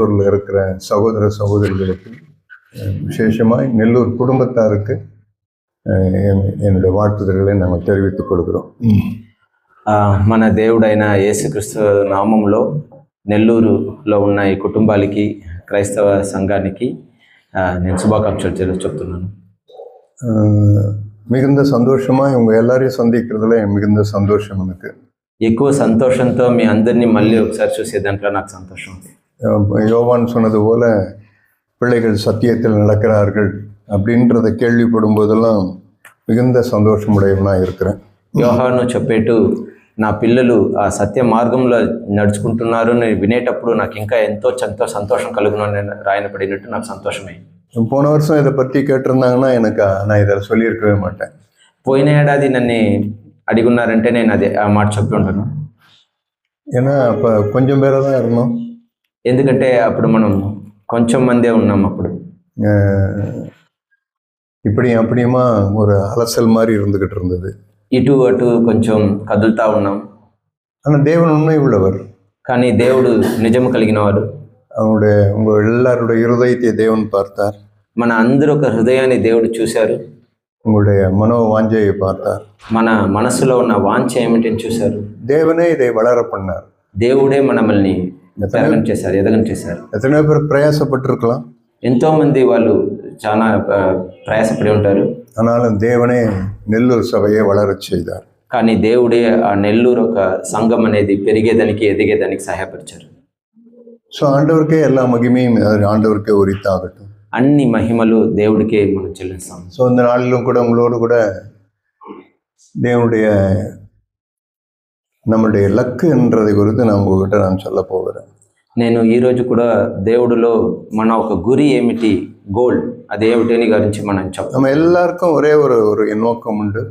நெல்லூரில் இருக்கிற சகோதர சகோதரிகளுக்கு விசேஷமாய் நெல்லூர் குடும்பத்தாருக்கு என்னுடைய வாழ்த்துதல்களை நாங்கள் தெரிவித்துக் கொள்கிறோம். మన దేవుడైన యేసుక్రీస్తు నామంలో నెల్లూరులో ఉన్న ఈ కుటుంబాలకి క్రైస్తవ సంఘానికి నేను శుభాకాంక్షలు చెప్తున్నాను. மிகுந்த சந்தோஷமாக இவங்க எல்லாரையும் சந்திக்கிறதுல மிகுந்த சந்தோஷம் எனக்கு. ఎక్కువ సంతోషంతో మీ అందరినీ మళ్ళీ ఒకసారి చూసే దాంట్లో నాకు సంతోషం. யோவான் சொன்னது போல பிள்ளைகள் சத்தியத்தில் நடக்கிறார்கள் அப்படின்றத கேள்விப்படும் போதெல்லாம் மிகுந்த சந்தோஷமுடையவனாக இருக்கிறேன். యోహాను చెప్పేట్టు నా పిల్లలు ఆ సత్య మార్గంలో నడుచుకుంటున్నారు అని వినేటప్పుడు నాకు ఇంకా ఎంతో సంతోషం కలుగును రాయనపడినట్టు నాకు సంతోషమే. போன வருஷம் இதை பற்றி கேட்டிருந்தாங்கன்னா நான் இதை சொல்லியிருக்கவே மாட்டேன். పోయిన ఏడాది నన్ను అడిగున్నారంటే నేను అదే ఆ మాట చెప్పి ఉంటాను. ஏன்னா அப்போ கொஞ்சம் பேரை தான் இருந்தோம். ఎందుకంటే అప్పుడు మనం కొంచెం మందే ఉన్నాం. అప్పుడు இப்படியும் அப்படியுமா ஒரு அலசல் மாதிரி இருந்துகிட்டு இருந்தது. ఇటు అటు కొంచెం కదులుతా ఉన్నాం. ஆனால் தேவன் உண்மை உள்ளவர். కానీ దేవుడు నిజము కలిగిన వాడు. உங்கள் எல்லாருடைய இருதயத்தை தேவன் பார்த்தார். మన అందరి ఒక హృదయాన్ని దేవుడు చూశారు. உங்களுடைய மனோவாஞ்சையை பார்த்தார். మన మనసులో ఉన్న వాంఛ ఏమిటని చూశారు. தேவனே இதை வளர பண்ணார். దేవుడే మనల్ని ఎదగం చేశారు. எத்தனை பேர் பிரயாசப்பட்டிருக்கலாம். ఎంతో మంది వాళ్ళు చాలా ప్రయాసపడి ఉంటారు. ஆனாலும் தேவனே நெல்லூர் சபையை வளரச் செய்தார். కానీ దేవుడే ఆ నెల్లూరు ఒక సంఘం అనేది పెరిగేదానికి ఎదిగేదానికి సహాయపరిచారు. ஸோ ஆண்டவருக்கே எல்லா மகிமையும் ஆண்டவருக்கே உரித்தாகட்டும். అన్ని మహిమలు దేవుడికే మనం చెల్లిస్తాం. ஸோ இந்த நாளிலும் கூட உங்களோடு கூட தேவனுடைய நம்முடைய லக்குன்றதை குறித்து நான் உங்ககிட்ட நான் சொல்ல போகிறேன். నేను ఈరోజు కూడా దేవుడిలో మన ఒక గురి ఏమిటి, గోల్ అదేమిటి గురించి మనం చెప్తాం. நம்ம எல்லாருக்கும் ஒரே ஒரு நோக்கம் உண்டு.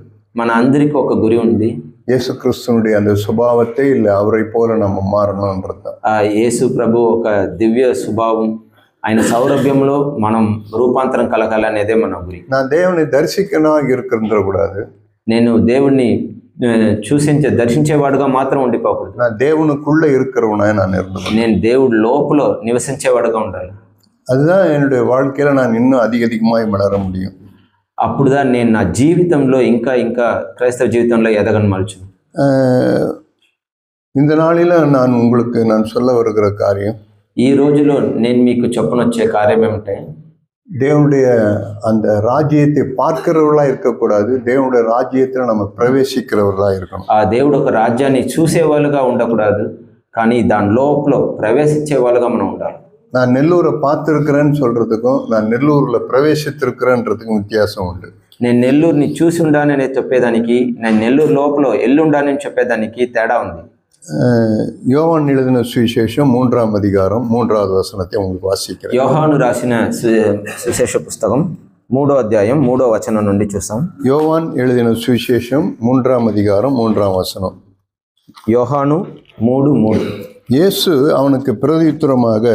మన అందరికీ ఒక గురి ఉంది. இயேசு கிறிஸ்துனுடைய அந்த சுபாவத்தை இல்லை அவரை போல நம்ம மாறணும்ன்றது. ఆ యేసు ప్రభు ఒక దివ్య స్వభావం, ఆయన సౌరభ్యంలో మనం రూపాంతరం కలగాలనేదే మన గురి. நான் தேவனை தரிசிக்கணும் இருக்கிற கூடாது. నేను దేవుణ్ణి దర్శించేవాడుగా మాత్రం ఉండిపోకూడదు. நான் தேவனுக்குள்ள இருக்கிறவனா நான் இருந்தேன். నేను దేవుడు లోపల నివసించేవాడుగా ఉండాలి. அதுதான் என்னுடைய வாழ்க்கையில நான் இன்னும் அதிகமாய் வளர முடியும். అప్పుడుதான் నేను నా జీవితంలో ఇంకా క్రైస్తవ జీవితంలో ఎదగనమల్చు. இந்த நாளில நான் சொல்ல வருகிற காரியம், ఈ రోజులో నేను మీకు చెప్పనొచ్చే కార్యం ఏమిటంటే, தேவனுடைய அந்த ராஜ்யத்தை பார்க்கிறவர்களா இருக்கக்கூடாது, தேவனுடைய ராஜ்யத்தில் நம்ம பிரவேசிக்கிறவர்களா இருக்கணும். ఆ దేవుడు ఒక రాజ్యాన్ని చూసే వాళ్ళుగా ఉండకూడదు, కానీ దాని లోపల ప్రవేశించే వాళ్ళుగా మనం ఉండాలి. நான் நெல்லூரை பார்த்துருக்கிறேன்னு சொல்றதுக்கும் நான் நெல்லூரில் பிரவேசித்திருக்கிறேன்றதுக்கும் வித்தியாசம் உண்டு. నేను నెల్లూరుని చూసి ఉండానని చెప్పేదానికి, నేను నెల్లూరు లోపల ఎల్లుండానని చెప్పేదానికి తేడా ఉంది. யோவான் எழுதின சுவிசேஷம் 3ஆம் அதிகாரம் 3வது வசனத்தை உங்களுக்கு வாசிக்கிறேன். యోహాను రాసిన సువిశేష పుస్తకం 3వ అధ్యాయం 3వ వచనం నుండి చూస్తాం. யோவான் எழுதின சுவிசேஷம் 3ஆம் அதிகாரம் 3ஆம் வசனம். யோహాను 3:3. இயேசு அவனுக்கு பிரதியுத்தரமாக,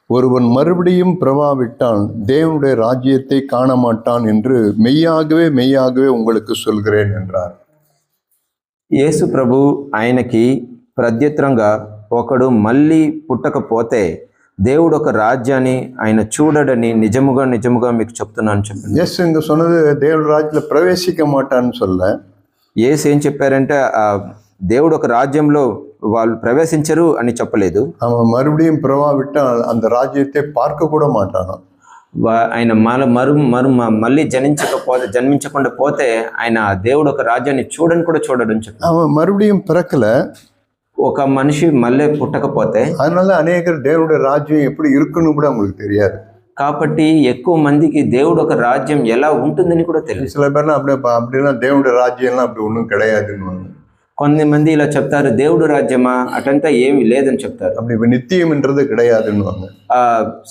ஒருவன் மறுபடியும் பிறவாவிட்டான் தேவனுடைய ராஜ்யத்தை காண மாட்டான் என்று மெய்யாகவே உங்களுக்கு சொல்கிறேன் என்றார். యేసు ప్రభు ఆయనకి ప్రత్యుత్తరంగా, ఒకడు మళ్ళీ పుట్టకపోతే దేవుడు ఒక రాజ్యాన్ని ఆయన చూడడని నిజముగా మీకు చెప్తున్నాను చెప్పండి. యేసు ఇంక சொன்னது దేవుడు రాజ్యంలో ప్రవేశిக்க మాட்டான்னு சொல்ல. యేసు ఏం చెప్పారంటే దేవుడు ఒక రాజ్యంలో వాళ్ళు ప్రవేశించరు అని చెప్పలేదు. அவன் மறுபடியும் பிறவாவிட்டால் அந்த ராஜ்யத்தை பார்க்க கூட மாட்டானோ. ఆయన మళ్ళీ జన్మించకుండా పోతే ఆయన దేవుడు ఒక రాజ్యాన్ని చూడడు అని చెప్పారు. அவன் மறுபடியும் பிறக்கல. ఒక మనిషి మళ్ళీ పుట్టకపోతే, அதனால அநேகர் தேவனுடைய ராஜ்யம் எப்படி இருக்குன்னு கூட அவங்களுக்கு தெரியாது. కాబట్టి ఎక్కువ మందికి దేవుడు ఒక రాజ్యం ఎలా ఉంటుందని కూడా తెలియదు. சில பேர்லாம் அப்படின்னா தேவனுடைய ராஜ்யம்லாம் அப்படி ஒன்றும் கிடையாதுன்னு. కొంతమంది ఇలా చెప్తారు, దేవుడు రాజ్యమా అటంతా ఏమి లేదని చెప్తారు. அப்படி நித்தியம்ன்றது கிடையாதுன்னு.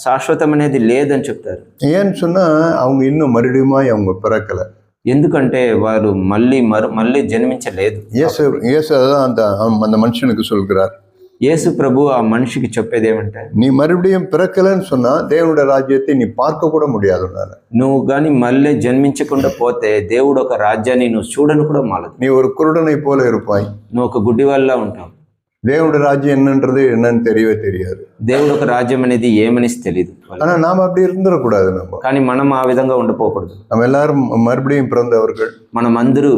శాశ్వతం అనేది లేదని చెప్తారు. ஏன்னு சொன்னா அவங்க இன்னும் மறுபடியும் அவங்க பிறக்கல. ఎందుకంటే వారు మళ్ళీ జన్మించలేదు. இயேசு அதான் அந்த மனுஷனுக்கு சொல்கிறார். యేసు ప్రభు ఆ మనిషికి చెప్పేది ఏమంటే, நீ மறுபடியும் பிறக்கலன்னு சொன்னா தேவனுடைய ராஜ்யத்தை நீ பார்க்க கூட முடியாது. నువ్వు కానీ మళ్ళీ జన్మించకుండా పోతే దేవుడు ఒక రాజ్యాన్ని నువ్వు చూడను కూడా మాలదు. நீ ஒரு குருடனை போல இருப்பாய். నువ్వు ఒక గుడ్డి వల్ల ఉంటావు. தேவனுடைய ராஜ்யம் என்னன்னு தெரியவே தெரியாது. దేవుడు ఒక రాజ్యం అనేది ఏమని తెలియదు. ஆனா நாம் அப்படி இருந்துடக்கூடாது. కానీ మనం ఆ విధంగా ఉండిపోకూడదు. நம்ம எல்லாரும் மறுபடியும் பிறந்தவர்கள். మనం అందరూ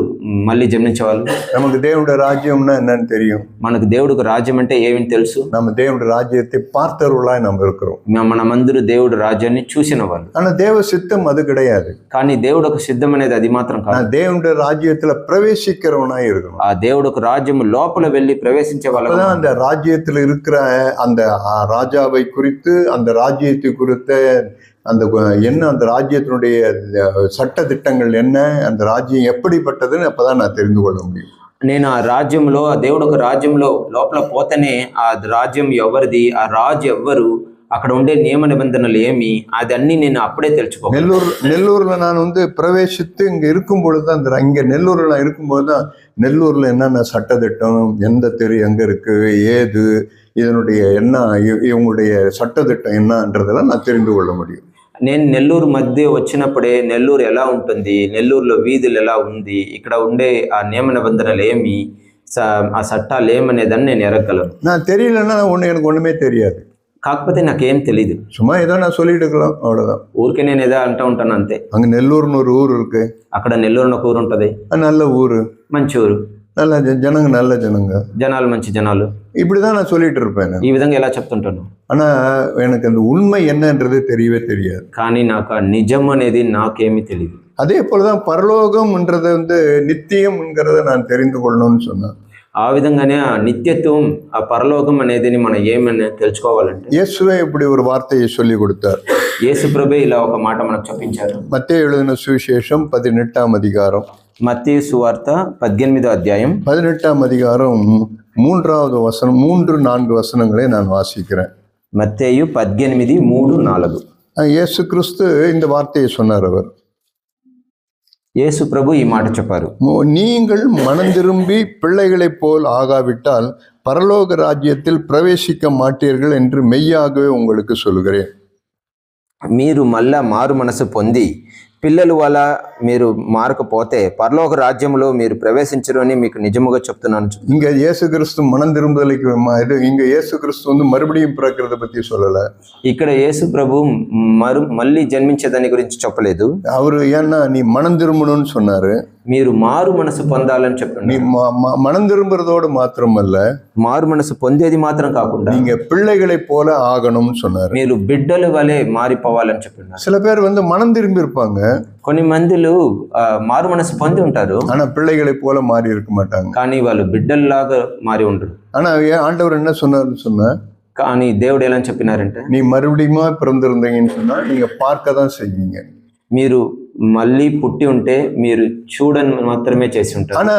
మళ్ళీ జన్మించే వాళ్ళు. நமக்கு தேவனுடைய ராஜ்யம்னா என்னன்னு தெரியும். మనకు దేవుడికి రాజ్యం అంటే ఏమని తెలుసు. நம்ம தேவனுடைய ராஜ்யத்தை பார்த்தவர்களாய் நம்ம இருக்கிறோம். మనమందరూ దేవుడి రాజ్యాన్ని చూసిన వాళ్ళు. ஆனா தேவ சித்தம் அது கிடையாது. కానీ దేవుడు ఒక సిద్ధం అనేది అది మాత్రం కాదు. தேவனுடைய ராஜ்யத்துல பிரவேசிக்கிறவனாய் இருக்கணும். ఆ దేవుడు ఒక రాజ్యం లోపల వెళ్ళి ప్రవేశించే వాళ్ళు. அந்த ராஜ்யத்துல இருக்கிற அந்த ராஜாவை குறித்து, அந்த ராஜ்யத்தை குறித்த அந்த என்ன, அந்த ராஜ்யத்தினுடைய சட்ட திட்டங்கள் என்ன, அந்த ராஜ்யம் எப்படிப்பட்டதுன்னு அப்பதான் நான் தெரிந்து கொள்ள முடியும். నేను ఆ రాజ్యంలో, ఆ దేవుడు ఒక రాజ్యంలో లోపల పోతేనే ఆ రాజ్యం ఎవరిది, ఆ రాజు ఎవ్వరు, అక్కడ ఉండే నియమ నిబంధనలు ఏమి, అదన్నీ నేను అప్పుడే తెలుసుకో. நெல்லூர்ல நான் பிரவேசித்து இங்க இருக்கும் பொழுதுதான், இங்க நெல்லூர்ல நான் இருக்கும்போது தான் நெல்லூர்ல என்னென்ன சட்டத்திட்டம், எந்த தெரு எங்க இருக்கு, ஏது, இதனுடைய என்ன, இவங்களுடைய சட்டத்திட்டம் என்னன்றதெல்லாம் நான் தெரிந்து கொள்ள முடியும். నేను నెల్లూరు మధ్య వచ్చినప్పుడే నెల్లూరు ఎలా ఉంటుంది, నెల్లూరులో వీధులు ఎలా ఉంది, ఇక్కడ ఉండే ఆ నియమ నిబంధనలు ఏమి, ఆ చట్టాలు ఏమనేదని నేను ఎరగలను. நான் தெரியலன்னா எனக்கு ஒண்ணுமே தெரியாது. కాకపోతే నాకేం తెలీదు. சும்மா ஏதோ நான் சொல்லிட்டு இருக்கலாம், அவ்வளவுதான். ఊరికే నేను ఏదో అంటూ ఉంటాను అంతే. அங்க நெல்லூர்னு ஒரு ஊர் இருக்கு. అక్కడ నెల్లూరు ఒక ఊరు ఉంటది. நல்ல ஊரு, మంచి ఊరు, நல்ல ஜனங்க, நல்ல ஜனங்க, జనాలు మంచి జనాలు. இப்படிதான் நான் சொல்லிட்டு இருப்பேன். ఈ విధంగా ఎలా చెప్తుంటాను. ஆனா எனக்கு அந்த உண்மை என்னன்றது தெரியவே தெரியாது. కానీ నాకు ఆ నిజం అనేది నాకేమీ తెలియదు. அதே போலதான் பரலோகம்ன்றது நித்தியம்ங்கிறத நான் தெரிந்து கொள்ளணும்னு சொன்னேன். ఆ విధంగానే ఆ నిత్యత్వం, ఆ పరలోకం అనేది మనం ఏమని తెలుసుకోవాలంటే, இயேசுவே இப்படி ஒரு வார்த்தையை சொல்லி கொடுத்தார். యేసు ప్రభువే ఇలా ఒక మాట మనకు చెప్పించారు. மத்தேயு எழுதின சுவிசேஷம் 18ஆம் அதிகாரம், మత్తయి సువార్త 18వ అధ్యాయం 18ஆம் அதிகாரம் 3வது வசனம், 3-4 வசனங்களை நான் வாசிக்கிறேன். మత్తయి 18:3-4. இயேசு கிறிஸ்து இந்த வார்த்தையை சொன்னார். அவர், యేసు ప్రభు ఈ మాట చెప్పారు, நீங்கள் மனம் திரும்பி பிள்ளைகளைப் போல் ஆகாவிட்டால் பரலோக ராஜ்யத்தில் பிரவேசிக்க மாட்டீர்கள் என்று மெய்யாகவே உங்களுக்கு சொல்கிறேன். మీరు మళ్ళా మారు మనసు పొంది పిల్లలు వల్ల మీరు మారకపోతే పరలోక రాజ్యంలో మీరు ప్రవేశించరు అని మీకు నిజముగా చెప్తున్నాను. இங்க இயேசு கிறிஸ்து மனம் திரும்புதலுக்கு இங்க இயேசு கிறிஸ்து மறுபடியும் பிறக்கிறத பத்தி சொல்லல. ఇక్కడ యేసు ప్రభు మళ్ళీ జన్మించేదాని గురించి చెప్పలేదు. அவரு ஏன்னா நீ மனம் திரும்பணும்னு சொன்னாரு. మీరు మారు మనసు పొందాలని చెప్పండి. நீ மனம் திரும்புறதோடு மாத்திரமல்ல, మారు మనసు పొందేది మాత్రం కాకుండా நீங்க பிள்ளைகளை போல ஆகணும்னு சொன்னாரு. మీరు బిడ్డల వలె మారిపోవాలని చెప్పండి. சில பேர் மனம் திரும்பி இருப்பாங்க, కొన్ని మందిలు మారు మనసు పొంది ఉంటారు, ஆனா பிள்ளைகளை போல மாறி இருக்க மாட்டாங்க. కానీ వాళ్ళు బిడ్డల్లాగా మారి ఉండరు. ஆனா ஆண்டவர் என்ன சொன்னாருன்னு சொன்னா, కానీ దేవుడు ఎలా చెప్పినారంటే, நீ மறுபடியும் பிறந்திருந்தீங்கன்னு சொன்னா நீங்க பார்க்க தான் செய்வீங்க. మీరు మళ్ళీ పుట్టి ఉంటే మీరు చూడని మాత్రమే చేసి ఉంటారు. ஆனா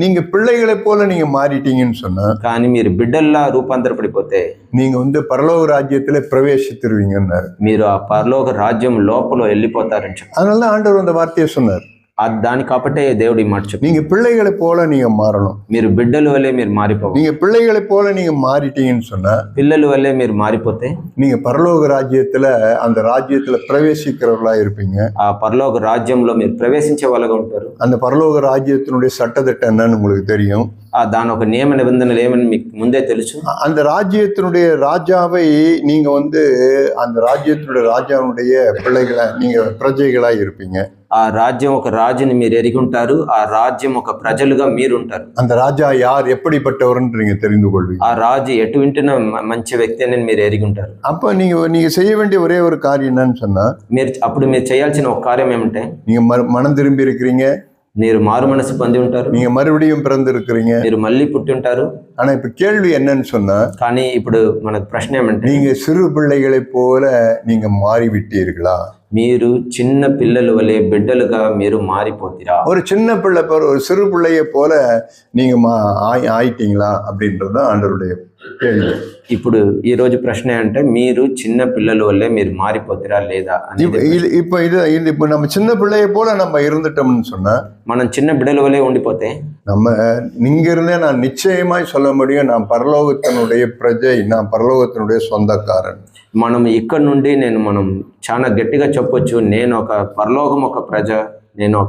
நீங்க பிள்ளைகளை போல நீங்க மாறிட்டீங்கன்னு சொன்னா, కానీ మీరు బిడ్డల్లా రూపాంతరపడిపోతే நீங்க பரலோக ராஜ்யத்துல பிரவேசித்துருவீங்கன்னாரு. మీరు ఆ పరలోక రాజ్యం లోపల వెళ్ళిపోతారని చెప్పి, அதனால ஆண்டவர் அந்த வார்த்தையை சொன்னார். దాని కాబట్టే దేవుడు ఈ మాట చెప్పి, நீங்க பிள்ளைகளை போல நீங்க மாறணும். మీరు బిడ్డల వల్లే మీరు మారిపోవాలి. நீங்க பிள்ளைகளை போல நீங்க மாறிட்டீங்கன்னு சொன்னா, పిల్లల వల్లే మీరు మారిపోతే நீங்க பரலோக ராஜ்யத்துல அந்த ராஜ்யத்துல பிரவேசிக்கிறவர்களா இருப்பீங்க. ఆ పరలోక రాజ్యంలో మీరు ప్రవేశించే వాళ్ళగా ఉంటారు. அந்த பரலோக ராஜ்யத்தினுடைய சட்டத்திட்டம் என்னன்னு உங்களுக்கு தெரியும். దాని ఒక నియమ నిబంధనలు ఏమని మీకు ముందే తెలుసు. அந்த ராஜ்யத்தினுடைய ராஜாவை நீங்க அந்த ராஜ்யத்தினுடைய ராஜாவுடைய பிள்ளைகளா, நீங்க பிரஜைகளா இருப்பீங்க. ఆ రాజ్యం ఒక రాజుని మీరు ఎరిగి ఉంటారు, ఆ రాజ్యం ఒక ప్రజలుగా మీరు ఉంటారు. அந்த ராஜா யார், எப்படிப்பட்டவர்ன்னு நீங்க தெரிந்து கொள்வீங்க. ఆ రాజు ఎటువంటి మంచి వ్యక్తి అని మీరు ఎరిగి ఉంటారు. அப்ப நீங்க செய்ய வேண்டிய ஒரே ஒரு காரியம் என்னன்னு சொன்னா, అప్పుడు మీరు చేయాల్సిన ఒక కార్యం ఏమంటే, நீங்க மனம் திரும்பி இருக்கிறீங்க, మీరు మారు మనసు పొంది ఉంటారు, நீங்க மறுபடியும் பிறந்து இருக்கிறீங்க, మీరు మళ్ళీ పుట్టి ఉంటారు. ஆனா இப்ப கேள்வி என்னன்னு சொன்னா, కానీ ఇప్పుడు మనకు ప్రశ్న ఏమంటే, நீங்க சிறு பிள்ளைகளை போல நீங்க மாறிவிட்டீர்களா? మీరు చిన్న పిల్లల వలె బిడ్డలుగా మీరు మారిపోతీరా? ஒரு சின்ன பிள்ளை ஒரு சிறு பிள்ளையை போல நீங்க ஆயிட்டீங்களா அப்படின்றதுதான் ஆண்டவருடைய கேள்வி. ఇప్పుడు ఈ రోజు ప్రశ్న అంటే, మీరు చిన్న పిల్లల వల్లే మీరు మారిపోతీరా లేదా? இப்ப நம்ம சின்ன பிள்ளையை போல நம்ம இருந்துட்டோம்னு சொன்னா, మనం చిన్న బిడ్డల వల్లే ఉండిపోతే, நம்ம இங்க இருந்தே நான் நிச்சயமாய் சொல்ல முடியும், நான் பரலோகத்தினுடைய பிரஜை, நான் பரலோகத்தினுடைய சொந்தக்காரன். మనం ఇక్కడ నుండి మనం చాలా గట్టిగా చెప్పొచ్చు, నేను ఒక పరలోకం ఒక ప్రజ, నేను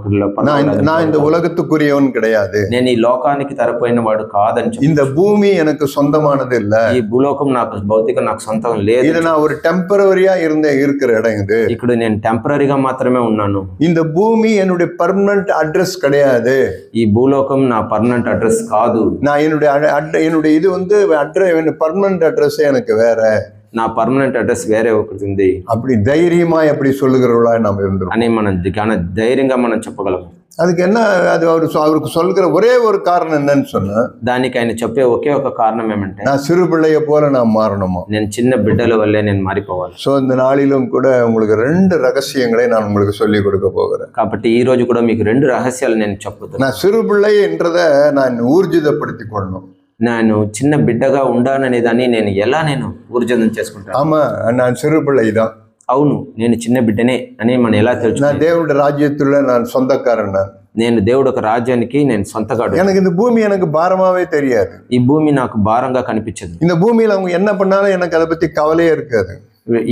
நான் இந்த உலகத்துக்குரியவன் கிடையாது. నేను ఈ లోకానికి తరపోయిన వాడు కాదని చెప్పి, இந்த பூமி எனக்கு சொந்தமானது இல்ல. ఈ భూలోకం నాకు భౌతిక నాకు సొంతం లేదు. இது நான் ஒரு டெம்பரவரியா இருக்கிற இடம் இது. ఇక్కడ నేను టెంపరరీగా మాత్రమే ఉన్నాను. இந்த பூமி என்னுடைய பர்மனன்ட் அட்ரஸ் கிடையாது. ఈ భూలోకం నా పర్మనెంట్ అడ్రస్ కాదు. நான் என்னுடைய இது பர்மனன்ட் அட்ரஸ் எனக்கு வேற. నా పర్మనెంట్ అడ్రస్ వేరే ఒకటి ఉంది. அப்படி தைரியமா எப்படி சொல்லுகிறவர்களா நாம் இருந்திருக்கோம் అని మనం ధైర్యంగా మనం చెప్పగలము. அதுக்கு என்ன, அது அவருக்கு சொல்கிற ஒரே ஒரு காரணம் என்னன்னு சொன்னா, దానికి ఆయన చెప్పే ఒకే ఒక కారణం ఏమంటే, நான் சிறு பிள்ளைய போல நான் மாறணுமா, నేను చిన్న బిడ్డల వల్లే నేను మారిపోవాలి. ஸோ இந்த நாளிலும் கூட உங்களுக்கு 2 ரகசியங்களை நான் உங்களுக்கு சொல்லிக் கொடுக்க போகிறேன். కాబట్టి ఈ రోజు కూడా మీకు 2 రహస్యాలు నేను చెప్తాను. நான் சிறு பிள்ளை என்றதை நான் ஊர்ஜிதப்படுத்திக் கொள்ளணும். నేను చిన్న బిడ్డగా ఉండాననే దాన్ని నేను ఎలా ఊర్జితం చేసుకుంటాను. ஆமா, நான் சிறு பிள்ளை தான். అవును, నేను చిన్న బిడ్డనే అని మనం ఎలా తెలుసు? நான் தேவனுடைய ராஜ்யத்துல நான் சொந்தக்காரன். నేను దేవుడు ఒక రాజ్యానికి నేను సొంతగాడు. எனக்கு இந்த பூமி எனக்கு பாரமாவே தெரியாது. ఈ భూమి నాకు భారంగా కనిపించదు. இந்த பூமியில அவங்க என்ன பண்ணாலும் எனக்கு அதை பத்தி கவலையே இருக்காது.